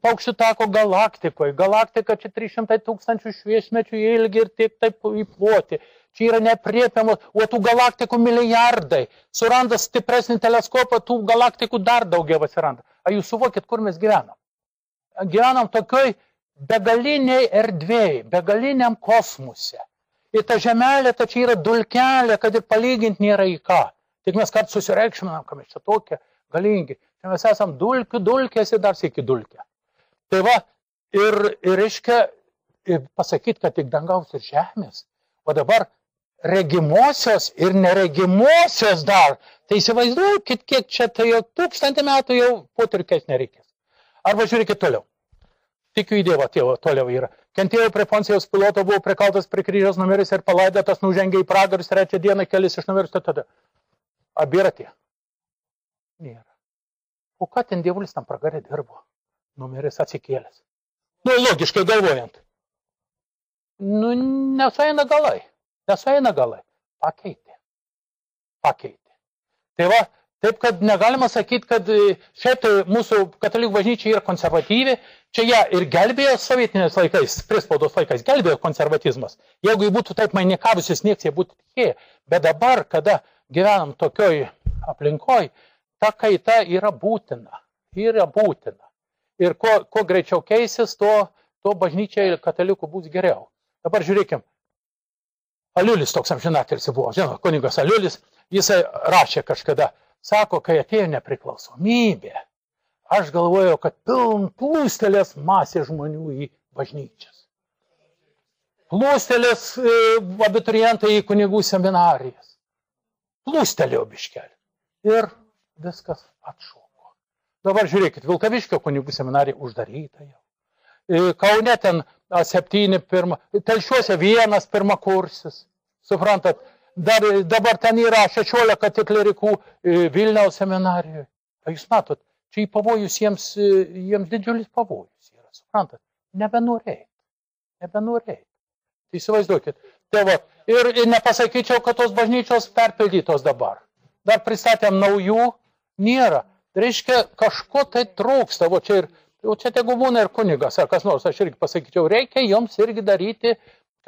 paukščių tako galaktikoje. Galaktika čia 300 000 šviesmečių ilgi ir tiek taip įploti. Čia yra nepriepiamos, o tų galaktikų milijardai. Suranda stipresnį teleskopą, tų galaktikų dar daugiau atsiranda. Ar jūs suvokit, kur mes gyvenam? Gyvenam tokioj begaliniai erdvėjai, begaliniam kosmose. Ir ta žemelė, ta čia yra dulkelė, kad ir palyginti nėra į ką. Tik mes kart susireikšminam, kad mes čia tokie galingi. Čia mes esam dulkės ir dar sėki dulkė. Tai va, ir reiškia pasakyti, kad tik dangaus ir žemės. O dabar regimosios ir neregimosios dar. Tai įsivaizduokit, kiek čia tai jau 1000 metų jau potirkės nereikės. Arba žiūrėkit toliau. Tikiu į Dievą tėvą, toliau yra. Kentėjo prie Poncijaus Piloto, buvo prikaltas prie kryžiaus, numiris ir palaidotas, nužengė į pragarus, 3 dieną kelis iš numiris, tada. Abi yra tie? Nėra. O ką ten dievulis tam pragarė dirbo? Numeris atsikėlęs. Nu, logiškai galvojant. Nu, nesueina galai. Pakeitė. Tai va, taip, kad negalima sakyti, kad šiaip tai mūsų katalikų bažnyčia yra konservatyvi. Čia ją ir gelbėjo sovietinės laikais, priespaudos laikais, gelbėjo konservatizmas. Jeigu jį būtų taip mainikavusius, nieks jie būtų tikėję. Bet dabar, kada gyvenam tokioj aplinkoj, ta kaita yra būtina. Ir kuo greičiau keisis, to bažnyčiai katalikų bus geriau. Dabar žiūrėkim. Aliulis toks amžinatilsį buvo. Žinoma, kunigas Aliulis, jisai rašė kažkada. Sako, kai atėjo nepriklausomybė, aš galvojau, kad plūstelės masė žmonių į bažnyčias. Plūstelės abiturientai į kunigų seminarijas. Plūstelėjo biškelį. Ir viskas atšoko. Dabar žiūrėkit, Vilkaviškio kunigų seminarija uždaryta jau. Kaune ten 7 Telšiuose 1 pirmakursis. Suprantat, dabar ten yra 16 tik klerikų Vilniaus seminarijoje. Jūs matot, čia į pavojus jiems didžiulis pavojus yra. Suprantat, nebenorėjai. Tai įsivaizduokit. Tai va, ir nepasakyčiau, kad tos bažnyčios perpildytos dabar. Dar pristatėm naujų, nėra. Reiškia, kažko tai trūksta. O čia tegu būna ir kunigas, ar kas nors, aš irgi pasakyčiau, reikia joms irgi daryti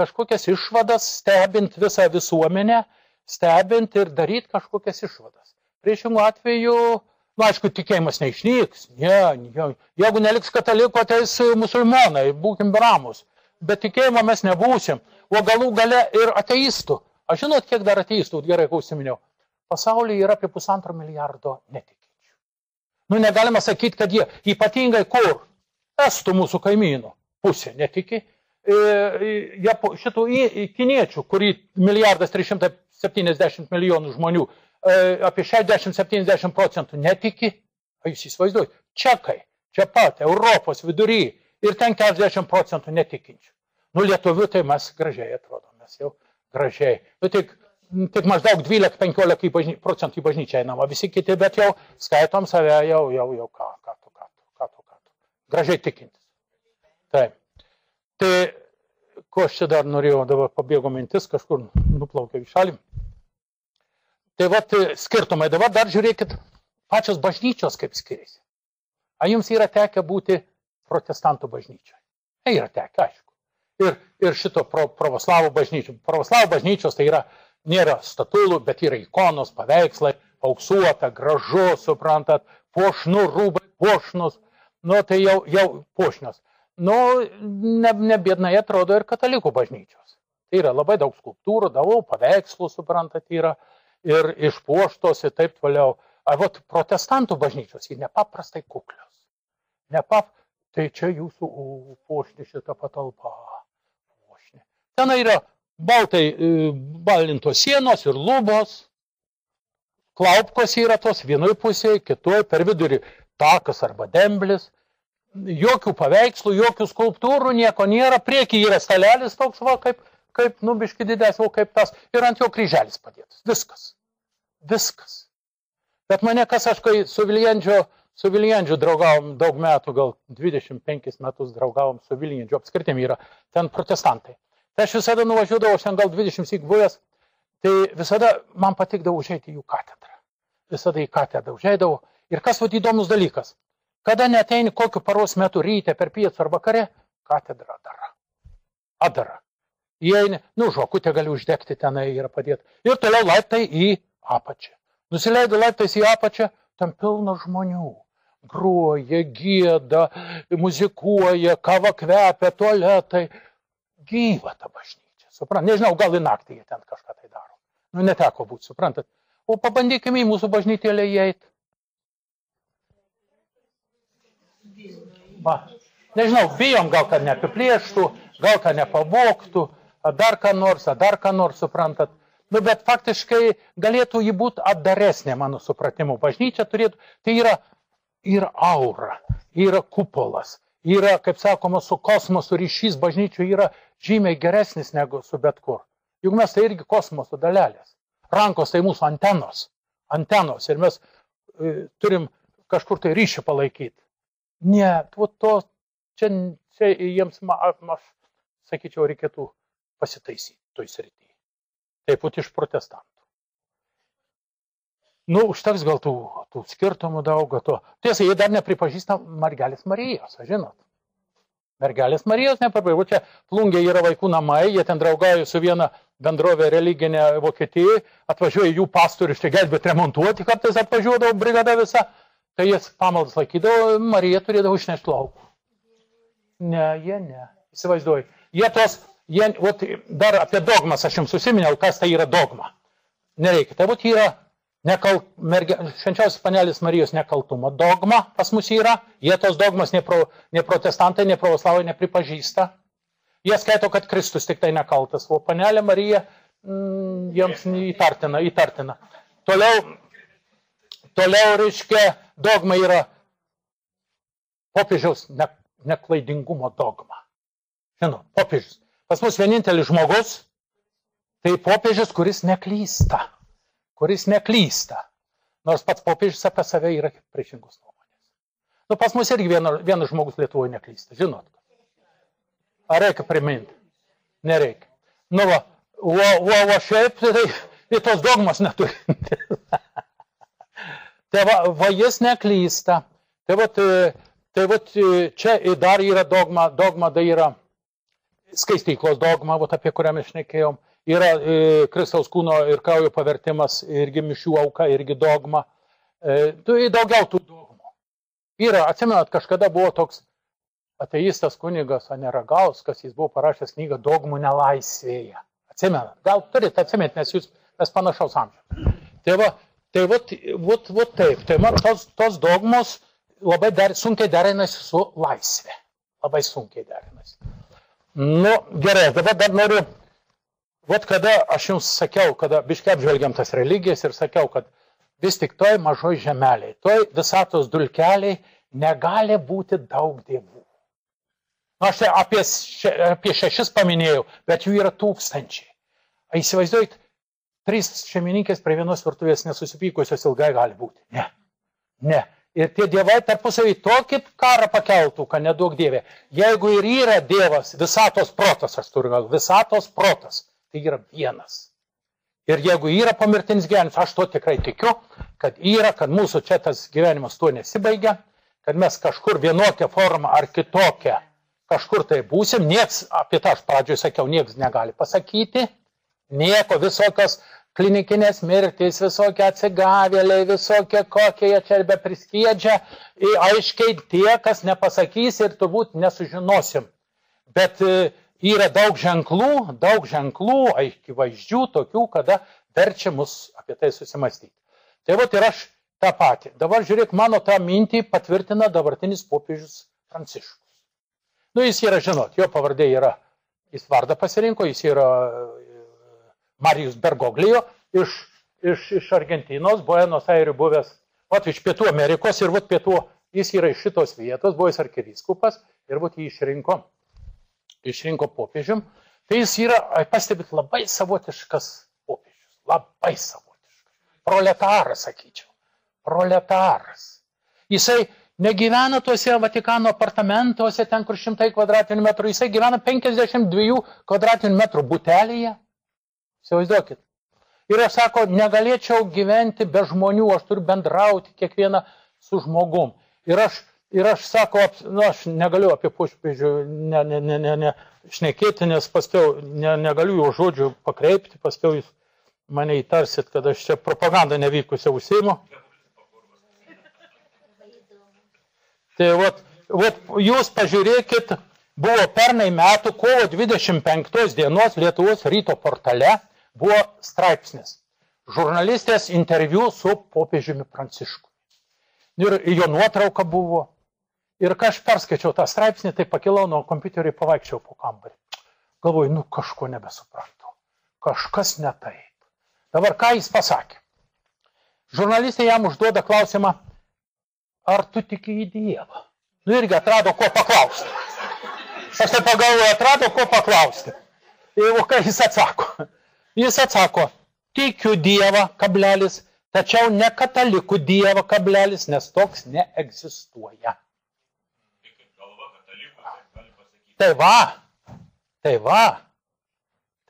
kažkokias išvadas, stebint visą visuomenę, stebint ir daryti kažkokias išvadas. Priešingų atveju, aišku, tikėjimas neišnyks. Jeigu neliks kataliko, ateis musulmonai, būkim ramus. Bet tikėjimo mes nebūsim. O galų gale ir ateistų. Aš žinot, kiek dar ateistų, gerai, ką užsiminiau. Pasaulyje yra apie 1,5 milijardo netikinčių. Negalima sakyti, kad jie ypatingai kur estų mūsų kaimynų pusė netiki. Šitų kiniečių, kurį 1,370,000,000 žmonių, apie 60-70% netiki. Jūs įsivaizduojate, čekai, čia pat, Europos vidury ir ten 40% netikinčių. Lietuvių tai mes gražiai atrodom, mes jau gražiai. Tik maždaug 12-15% į bažnyčią einama, visi kiti, bet jau skaitom save jau ką tu. Gražiai tikintis. Taip. Tai, ko aš čia dar norėjau, dabar pabėgo mintis, kažkur nuplaukiau į šalį. Tai vat skirtumai, dabar dar žiūrėkit, pačios bažnyčios kaip skiriasi. Ar jums yra tekę būti protestantų bažnyčioje? Yra tekę, aišku. Ir šito pravoslavų bažnyčių. Pravoslavų bažnyčios tai yra nėra statulų, bet yra ikonos, paveikslai, auksuota, gražu, suprantat, puošnų rūbai, puošnus, tai jau puošnios. Nebėdnai atrodo ir katalikų bažnyčios. Tai yra labai daug skulptūrų, daug paveikslų, suprantat, yra ir išpuoštos ir taip toliau. Protestantų bažnyčios, jie nepaprastai kuklios. Tai čia jūsų puošnė šita patalpa. Ten yra baltai balintos sienos ir lubos, klaupkos yra tos vienoj pusėje, kitoj per vidurį takas arba demblis, jokių paveikslų, jokių skulptūrų, nieko nėra, prieky yra stalelis toks, kaip biški didesnis, kaip tas, ir ant jo kryželis padėtas. Viskas. Bet mane kas, aš kai su Viljandžiu draugavom daug metų, gal 25 metus draugavom su Viljandžiu, apskritim yra ten protestantai. Tai aš visada nuvažiuodavau, aš ten gal 20 syk buvęs, tai visada man patikdavo užeiti į jų katedrą. Visada į katedrą užeidavau. Ir kas įdomus dalykas, kada neteini kokiu paros metu ryte per pietus ar vakare, katedra atdara. Įeini, žvakutę gali uždegti tenai ir padėti. Ir toliau laiptai į apačią. Nusileido laiptais į apačią, tam pilna žmonių. Groja, gieda, muzikuoja, kava kvepia, tualetai. Gyva ta bažnyčia, suprantat. Nežinau, gal į naktį jie ten kažką tai daro. Neteko būti, suprantat. O pabandykime į mūsų bažnytėlę įeiti. Nežinau, bijom gal, kad neapiplėštų, gal, kad nepavoktų, dar ką nors, suprantat. Bet faktiškai galėtų jį būti atdaresnė, mano supratimu. Bažnyčia turėtų, tai yra aura, yra kupolas. Yra, kaip sakoma, su kosmosu ryšys bažnyčių yra žymiai geresnis negu su bet kur. Juk mes tai irgi kosmoso dalelės. Rankos tai mūsų antenos ir mes turim kažkur tai ryšį palaikyti. Ne, čia jiems, aš sakyčiau, reikėtų pasitaisyti toj srityje. Taip pat iš protestantų. Užteks gal tų skirtumų daug. Tiesa, jie dar nepripažįsta Mergelės Marijos, žinot. Mergelės Marijos nepripažįsta. Čia Plungė yra vaikų namai, jie ten draugauja su viena bendrovė religinė Vokietijai, atvažiuoja jų pastorius čia gelbėti remontuoti, kartais atvažiuodavo brigada visa, tai jie pamaldas laikydavo, Marija turėdavo išnešti laukų. Ne. Įsivaizduoju. Dar apie dogmas aš jums užsiminiau, kas tai yra dogma. Nereikia. Tai yra Švenčiausios Panelės Marijos nekaltumo dogma pas mus yra. Jie tos dogmas nei protestantai, nei pravoslavai nepripažįsta. Jie skaito, kad Kristus tik tai nekaltas, o Panelė Marija jiems įtartina. Toliau, reiškia, dogma yra popiežiaus neklaidingumo dogma. Žinot, popiežius. Pas mus vienintelis žmogus, tai popiežius, kuris neklysta. Nors pats popiežius apie save yra priešingos nuomonės. Pas mus irgi vienas žmogus Lietuvoje neklysta, žinot. Ar reikia priminti? Nereikia. O šiaip tai tos dogmos neturinti. Tai jis neklysta. Tai čia dar yra dogma tai yra skaistyklos dogma, apie kurią mes šnekėjom. Yra Kristaus kūno ir kraujo pavertimas, irgi mišių auka, irgi dogma. Daugiau tų dogmų. Yra, atsimenat, kažkada buvo toks ateistas kunigas Aneragauskas, jis buvo parašęs knygą Dogmų nelaisvėje. Atsimenat, gal turite atsiminti, nes mes panašaus amžiaus. Taip. Tai man tos dogmos labai sunkiai derinasi su laisvė. Labai sunkiai derinasi. Gerai, dabar dar noriu. Kada aš jums sakiau, kada biškai apžvelgiam tas religijas ir sakiau, kad vis tik toj mažoj žemeliai, toj visatos dulkeliai negali būti daug dievų. Aš apie 6 paminėjau, bet jų yra tūkstančiai. Įsivaizduojat, 3 šeimininkės prie vienos virtuvės nesusipykusios ilgai gali būti. Ne. Ir tie dievai tarpusavį tokį karą pakeltų, kad nedaug dievė. Jeigu ir yra dievas, visatos protas, aš turiu gal, visatos protas, tai yra vienas. Ir jeigu yra pomirtinis gyvenimas, aš to tikrai tikiu, kad mūsų čia tas gyvenimas tuo nesibaigia, kad mes kažkur vienokią formą ar kitokią kažkur tai būsim, nieks, apie tą aš pradžioje sakiau, nieks negali pasakyti, nieko, visokios klinikinės mirtys, visokie atsigavėliai, visokie kokie jie čia be priskiedžia, aiškiai tie, kas nepasakys ir turbūt nesužinosim. Bet yra daug ženklų, akivaizdžių tokių, kada verčia mus apie tai susimastyti. Tai ir aš tą patį. Dabar žiūrėk, mano tą mintį patvirtina dabartinis popiežius Pranciškus. Jis yra, žinot, jo pavardė yra, jis vardą pasirinko, jis yra Marijus Bergoglio iš Argentinos, Buenos Airių buvęs, iš Pietų Amerikos ir jis yra iš šitos vietos, buvęs arkivyskupas ir jį išrinko popiežium. Tai jis yra, pastebit, labai savotiškas popiežius, labai savotiškas. Proletaras, sakyčiau. Proletaras. Jisai negyvena tuose Vatikano apartamentuose, ten kur 100 kvadratinių metrų, jisai gyvena 52 kvadratinių metrų butelėje. Įsivaizduokit. Ir aš sako, negalėčiau gyventi be žmonių, aš turiu bendrauti kiekvieną su žmogum. Ir aš sako, aš negaliu apie popiežių šnekėti, nes paskiau negaliu jo žodžių pakreipti, paskiau jūs mane įtarsit, kad aš čia propagandą nevykusią užsiimu. Tai jūs pažiūrėkit, buvo pernai metų kovo 25 dienos Lietuvos ryto portale buvo straipsnis. Žurnalistės interviu su popiežiumi Pranciškumi. Ir jo nuotrauka buvo. Ir kai aš perskaičiau tą straipsnį, tai pakilau nuo kompiuterio ir pavaikščiau po kambarį. Galvoju, kažko nebesuprantu. Kažkas ne taip. Dabar ką jis pasakė? Žurnalistai jam užduoda klausimą, ar tu tiki į Dievą? Irgi atrado, ko paklausti. Aš tai pagalvoju, atrado, ko paklausti. Ir ką jis atsako? Jis atsako, tikiu Dievą, kablelis, tačiau ne katalikų Dievą, kablelis, nes toks neegzistuoja. Tai va,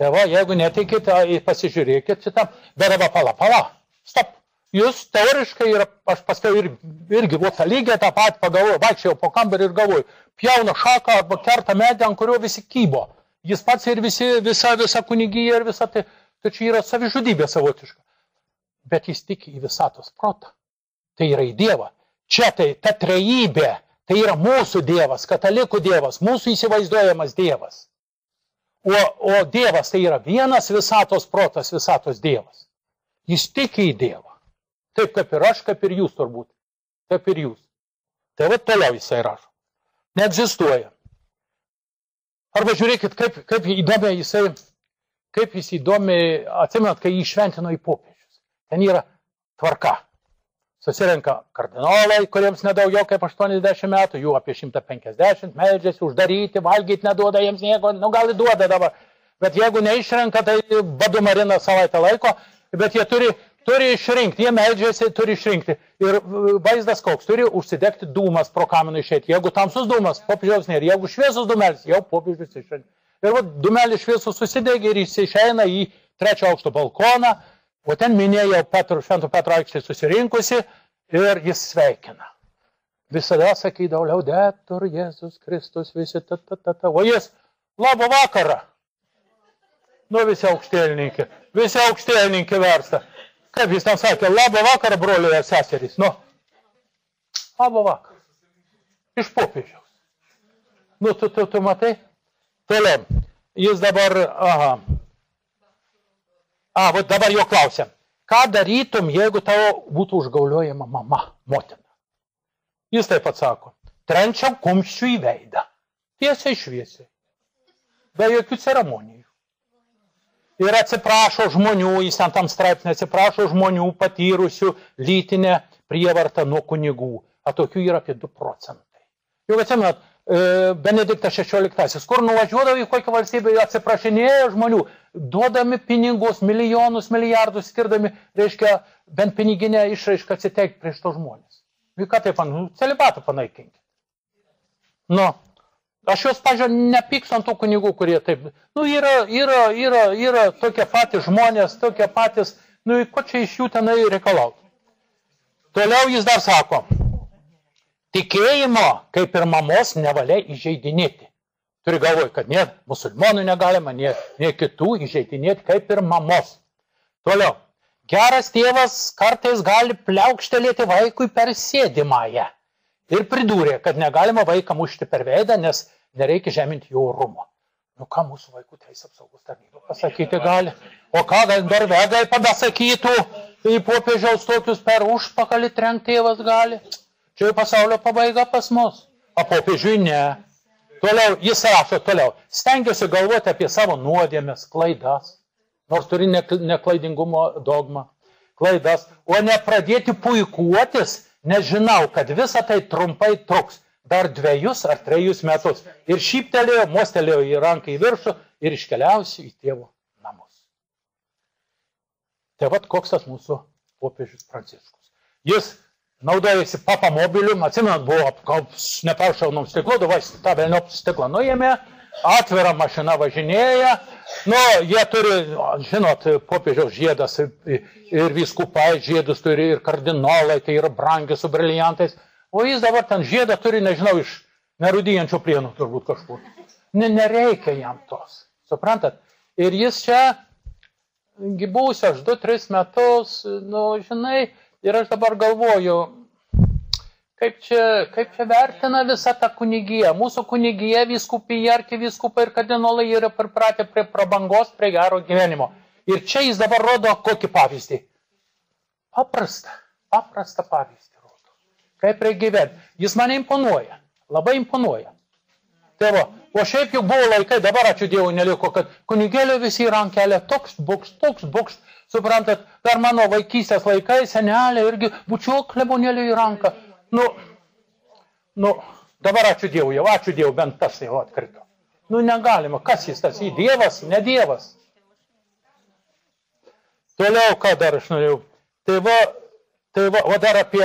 jeigu netikite, pasižiūrėkit šitam, bet dabar pala, stop. Jūs teoriškai, aš paskiau irgi lygiai tą patį pagalvoju, vaikščiau po kambarį ir galvoju, pjauna šaką arba kerta medį, ant kurio visi kybo. Jis pats ir visa kunigija ir visa tai čia yra savižudybė savotiška. Bet jis tiki į visatos protą. Tai yra į Dievą. Čia tai ta trejybė, tai yra mūsų Dievas, katalikų Dievas, mūsų įsivaizduojamas Dievas. O Dievas tai yra vienas visatos protas, visatos Dievas. Jis tiki į Dievą. Taip kaip ir aš, kaip ir jūs turbūt. Kaip ir jūs. Tai va toliau jisai rašo. Neegzistuoja. Arba žiūrėkit, kaip įdomiai jisai, kaip jis įdomiai, atsimenat, kai jį šventino į popiežius. Ten yra tvarka. Susirenka kardinolai, kuriems nedaugiau kaip 80 metų, jų apie 150, meldžiasi, uždaryti, valgyti neduoda jiems nieko, nu gal duoda dabar. Bet jeigu neišrenka, tai badu marina savaitę laiko, bet jie turi išrinkti, jie meldžiasi, turi išrinkti. Ir vaizdas koks, turi užsidegti dūmas pro kaminą išėti. Jeigu tamsus dūmas, popiežiaus nėra. Jeigu šviesus dūmelis, jau popiežius išrenka. Ir va, dūmelis šviesus susidegė ir jis išeina į 3 aukšto balkoną, o ten minėjo Švento Petro aikštė susirinkusi ir jis sveikina. Visada sakydavo, Laudetur Jėzus Kristus, visi o jis, labą vakarą. Nu, visi aukštėlininkė versta. Kaip jis tam sakė, labą vakarą, broliai ir seserys. Nu, labą vakarą. Iš popiežiaus. Nu, tu matai? Toliau. Jis dabar, va dabar jo klausia. Ką darytum, jeigu tavo būtų užgauliojama mama, motina? Jis taip atsako. Trenčiam kumščių į veidą. Tiesiai šviesiai. Be jokių ceremonijų. Ir atsiprašo žmonių, jis tam straipsnė atsiprašo žmonių patyrusių lytinę prievartą nuo kunigų. A tokių yra apie 2 procentai. Jau atsimenat, Benediktas XVI, kur nuvažiuodavo į kokią valstybę, atsiprašinėjo žmonių, duodami pinigus, milijonus, milijardus skirdami, reiškia, bent piniginę išraišką atsiteikti prieš to žmonės. Ir ką taip, celibatą panaikinkit. Nu, aš jos, pažiūrėjau, nepykstu ant tų kunigų, kurie taip, nu, yra tokie patys žmonės, tokie patys, nu, ko čia iš jų tenai reikalauti. Toliau jis dar sako, tikėjimo, kaip ir mamos, nevalia įžeidinėti. Turi galvoj, kad ne musulmonų negalima, ne kitų įžeidinėti, kaip ir mamos. Toliau, geras tėvas kartais gali pliaukštelėti vaikui per sėdimąją. Ir pridūrė, kad negalima vaiką mušti per veidą, nes nereikia žeminti jo orumo. Nu ką mūsų vaikų teisės apsaugos tarnyba pasakyti gali? O ką Norvegai pasakytų, į popiežiaus tokius per užpakalį trenkt tėvas gali? Čia jau pasaulio pabaiga pas mus. O popiežiui ne. Toliau, jis rašo toliau. Stengiuosi galvoti apie savo nuodėmes, klaidas. Nors turi neklaidingumo dogmą. Klaidas. O ne pradėti puikuotis, nes žinau, kad visa tai trumpai truks. Dar 2 ar 3 metus. Ir šyptelėjo, mostelėjo į ranką į viršų ir iškeliausiu į tėvo namus. Tai vat koks tas mūsų popiežius Pranciškus. Jis naudojasi papamobiliu, atsimenat, buvo neperšaunam stiklu, davai tą velniop stiklą nuėmė, atvira mašina važinėja, nu, jie turi, žinot, popiežiaus žiedas ir vyskupai žiedus turi ir kardinolai, tai yra brangi su briliantais, o jis dabar ten žiedą turi, nežinau, iš nerūdyjančių plienų turbūt kažkur. Nereikia jam tos, suprantat? Ir jis čia, būsiu aš 2-3 metus, nu, žinai, ir aš dabar galvoju, kaip čia vertina visą tą kunigiją. Mūsų kunigiją, vyskupija, arkivyskupai ir kardinolai yra pripratę prie prabangos, prie gero gyvenimo. Ir čia jis dabar rodo kokį pavyzdį. Paprastą pavyzdį rodo. Kaip reikia gyventi. Jis mane imponuoja, labai imponuoja. Tai va, o šiaip juk buvo laikai, dabar ačiū Dievui neliko, kad kunigėlio visi rankelė toks bukšt, suprantat, dar mano vaikystės laikai, senelė irgi bučiuok klebonėlį į ranką. Nu, dabar ačiū Dievui, jau ačiū Dievui, bent tas jau atkrito. Nu, negalima, kas jis tas, Dievas, ne Dievas. Toliau, ką dar aš norėjau. Tai va, dar apie,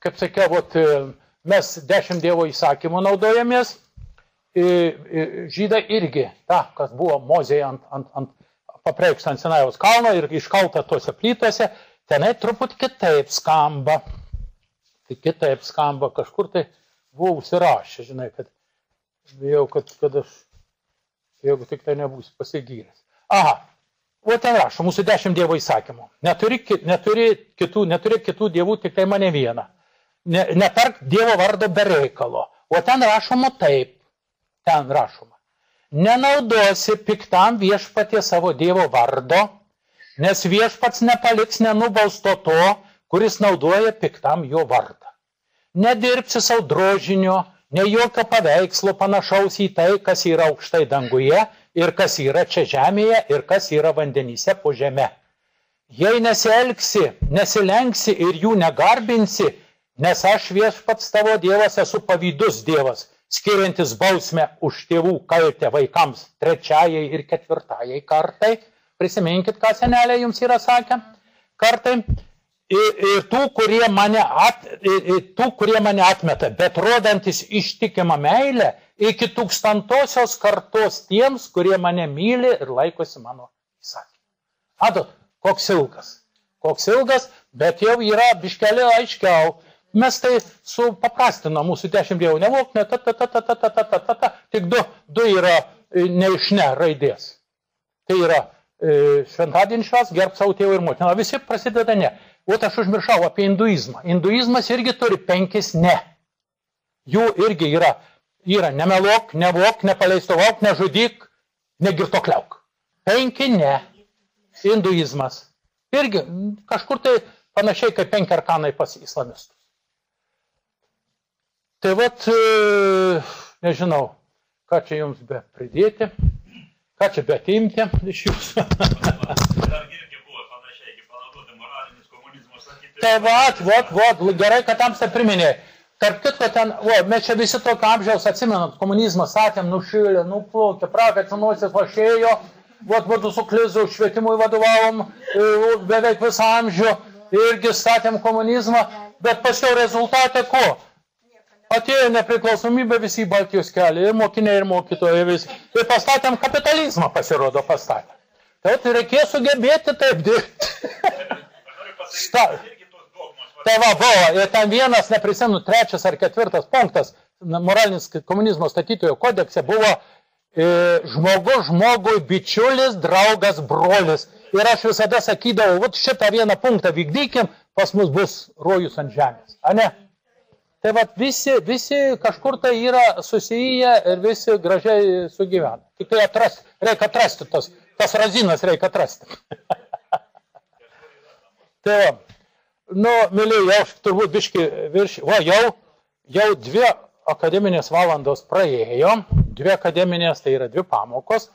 kaip sakiau, mes 10 Dievo įsakymų naudojamės, žydai irgi, kas buvo Mozėje ant papreikšta ant Sinajaus kalno ir iškalta tose plytose, tenai truputį kitaip skamba. Tai kitaip skamba, kažkur tai buvau užsirašę, žinai, kad bijau, kad aš, jeigu tik tai nebūsiu pasigyręs. Aha, o ten rašo, mūsų 10 Dievo įsakymų. Neturi kitų dievų, tik tai mane vieną. Netark Dievo vardo be reikalo. O ten rašoma taip. Ten rašoma. Nenaudosi piktam viešpatie savo Dievo vardo, nes viešpats nepaliks nenubausto to, kuris naudoja piktam jo vardą. Nedirbsi savo drožinio, ne jokio paveikslo panašaus į tai, kas yra aukštai danguje ir kas yra čia žemėje ir kas yra vandenyse po žeme. Jei nesielgsi, nesilenksi ir jų negarbinsi, nes aš viešpats tavo Dievas esu pavydus Dievas, skiriantis bausmę už tėvų kaltę vaikams 3. ir 4. kartai. Prisiminkit, ką senelė jums yra sakę. Kartai. Ir tų, kurie mane atmeta, bet rodantis ištikimą meilę iki 1000-osios kartos tiems, kurie mane myli ir laikosi mano įsakymų. Matot, koks ilgas, bet jau yra biškelė aiškiau. Mes tai supaprastino mūsų 10 dievų. Nevok, ne, tik du yra ne iš ne raidės. Tai yra šventadienį švęs, gerb savo tėvą ir motiną. Visi prasideda ne. O aš užmiršau apie hinduizmą. Hinduizmas irgi turi 5 ne. Jų irgi yra nemelok, nevok, nepaleistovok, nežudyk, negirtokliauk. 5 ne. Hinduizmas. Irgi kažkur tai panašiai kaip 5 arkanai pas islamistus. Tai vat, nežinau, ką čia jums be pridėti, ką čia be atimti iš jūsų. Tai vat, gerai, kad tamsta priminė. Tarp kitko ten, mes čia visi tokio amžiaus atsimenat, komunizmą statėm, nušilė, nuplaukė, prakaičio nosis vašėjo, su Klizu švietimui vadovavom beveik visą amžių, irgi statėm komunizmą, bet paskiau rezultatė ko? Atėjo nepriklausomybė visi Baltijos kelią, ir mokiniai, ir mokytojai visi. Ir pastatėm kapitalizmą, pasirodo, pastatėm. Tai reikėjo sugebėti taip dirbti. Tai buvo, ir ten vienas, neprisimenu, 3. ar 4. punktas, moralinis komunizmo statytojo kodekse buvo žmogus žmogui bičiulis, draugas, brolis. Ir aš visada sakydavau, šitą vieną punktą vykdykim, pas mus bus rojus ant žemės. A ne? Tai visi kažkur tai yra susiję ir visi gražiai sugyvena. Tik tai reikia atrasti, tas razinas reikia atrasti. Tai mėlyje, aš turbūt biški jau 2 akademinės valandos praėjo, 2 akademinės, tai yra 2 pamokos.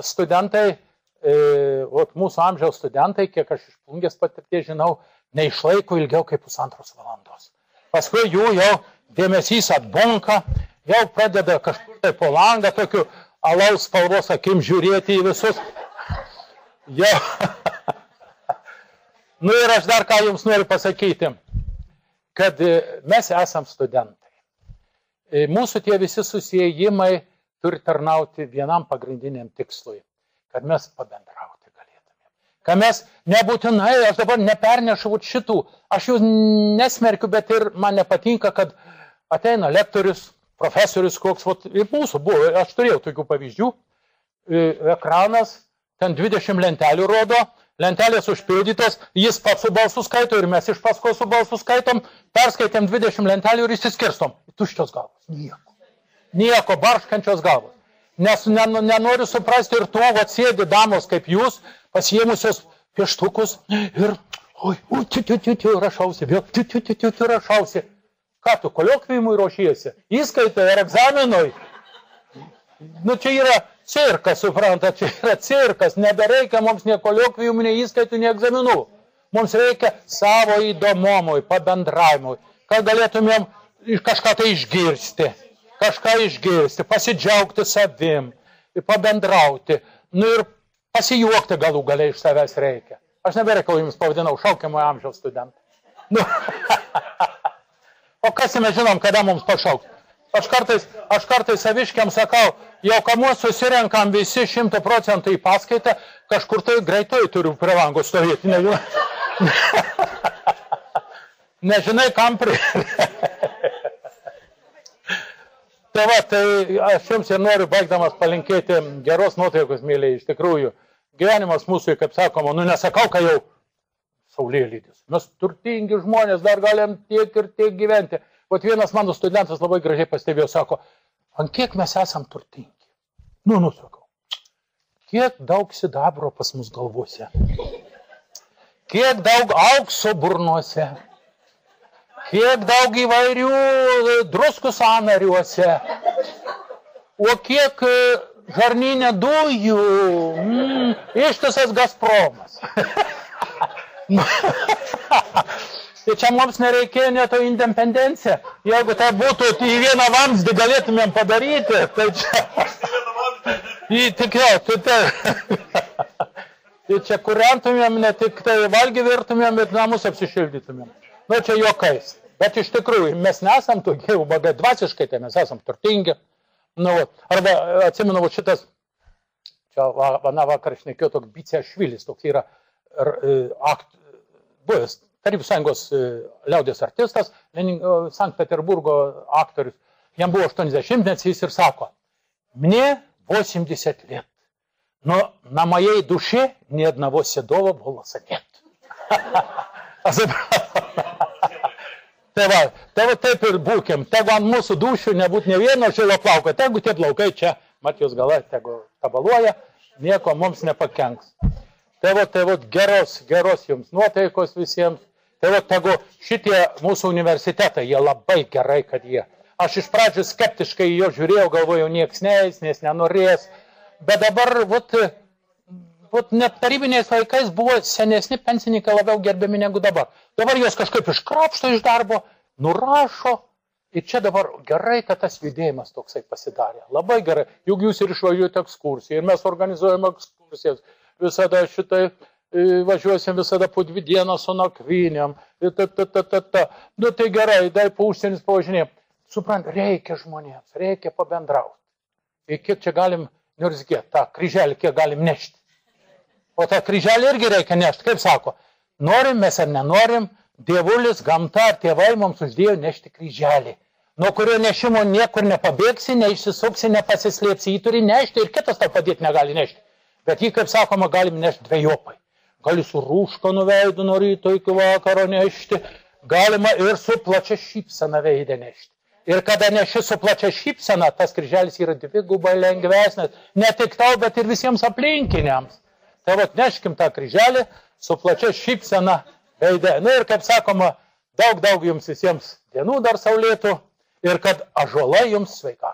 Studentai, mūsų amžiaus studentai, kiek aš iš Plungės patirties žinau, neišlaiko ilgiau kaip 1,5 valandos. Paskui jų jau dėmesys atbunka, jau pradeda kažkur tai po langą, tokiu alaus spalvos akim žiūrėti į visus. Jau. Ir aš dar ką jums noriu pasakyti, kad mes esam studentai. Mūsų tie visi susijimai turi tarnauti vienam pagrindiniam tikslui, kad mes pabendrauti galėtume. Kad mes nebūtinai, aš dabar nepernešu šitų, aš jų nesmerkiu, bet ir man nepatinka, kad ateina lektorius, profesorius koks, ir mūsų buvo, aš turėjau tokių pavyzdžių, ekranas, ten 20 lentelių rodo, lentelės užpildytos, jis pats su balsu skaito ir mes iš paskos su balsu skaitom, perskaitėm 20 lentelių ir išsiskirstom. Tuščios galvos. Nieko, barškančios galvos. Nes nenoriu suprasti ir to, sėdi damos kaip jūs, pasiėmusios pieštukus ir rašausi, rašausi. Ką tu, koliokvijimui ruošiesi? Įskaitai ar egzaminui? Čia yra cirkas, supranta, čia yra cirkas, nebereikia mums nei koliokvijumų, nei įskaitų, nei egzaminų. Mums reikia savo įdomumui, pabendravimui, kad galėtumėm kažką tai išgirsti, pasidžiaugti savim, pabendrauti, ir pasijuokti galų galiai iš savęs reikia. Aš nebereikau jums pavadinau šaukiamojo amžiaus studentą. O kas mes žinom, kada mums pašaukti? Aš kartais saviškiam sakau, jau kamuos susirenkam visi 100% į paskaitą, kažkur tai greitai turiu prie lango stovėti. Nežinai, kam prie. Tai aš jums ir noriu baigdamas palinkėti geros nuotaikos, mėlyje, iš tikrųjų. Gyvenimas mūsų, kaip sakoma, nesakau, kad jau saulėlydis. Mes turtingi žmonės, dar galim tiek ir tiek gyventi. Vienas mano studentas labai gražiai pastebėjo, sako, ant kiek mes esam turtingi. Sakau, kiek daug sidabro pas mus galvose. kiek daug aukso burnuose, kiek daug įvairių druskų sąnariuose, o kiek žarnyne dujų, ištisas Gazpromas. Tai čia mums nereikėjo neto independenciją. Jeigu tai būtų į vieną vamzdį galėtumėm padaryti, tai čia... Tikriau, tai čia kuriantumėm, ne tik tai valgį virtumėm, bet namus apsišildytumėm. Nu, čia juokais. Bet iš tikrųjų, mes nesam tokie ubagai, dvasiškai tai mes esam turtingi. Nu, arba, atsimenu, šitas, čia vieną vakarą šnekėjo toks Biciašvilis, toks yra buvęs Tarybų Sąjungos liaudės artistas, Sankt Peterburgo aktorius. Jam buvo 80-metis ir sako, мне 80 лет, но на моей душе ни одного седого волоса нет. Tai va taip ir būkim, tegu ant mūsų dušių nebūt ne vieno žilo plauko, tegu tie plaukai čia, Matijos gala, tegu kabaluoja, nieko mums nepakenks. Tai va geros jums nuotaikos visiems. Tai va, tegu šitie mūsų universitetai, jie labai gerai, kad jie. Aš iš pradžių skeptiškai jo žiūrėjau, galvojau, nieks neis, nes nenorės. Bet dabar, net tarybiniais laikais buvo senesni pensininkai labiau gerbiami negu dabar. Dabar jos kažkaip iškrapšto iš darbo, nurašo. Ir čia dabar gerai, kad tas judėjimas toksai pasidarė. Labai gerai. Juk jūs ir išvažiuojate ekskursiją, ir mes organizuojame ekskursijas. Visada šitai važiuosim visada po 2 dienas su nakvynėm. Nu tai gerai, dar po užsienis pavažinėjom. Suprant, reikia žmonėms, reikia pabendrauti. Ir kiek čia galim niurzgėti, tą kryželį kiek galim nešti. O tą kryželį irgi reikia nešti, kaip sako. Norim mes ar nenorim, dievulis, gamta ar tėvai mums uždėjo nešti kryželį. Nuo kurio nešimo niekur nepabėgsi, neišsisuksi, nepasislėpsi. Jį turi nešti ir kitas tau padėti negali nešti. Bet jį, kaip sakoma, galim nešti dvejopai. Gali su rūškanu veidu nuo ryto iki vakaro nešti. Galima ir su plačia šypsena veidę nešti. Ir kada neši su plačia šypsena, tas kryželis yra dvigubai lengvesnis. Ne tik tau, bet ir visiems aplinkiniams. Tai vat neškim tą kryželį su plačia šypsena veidę. Na ir, kaip sakoma, daug jums visiems dienų dar saulėtų. Ir kad ąžuolai jums sveika.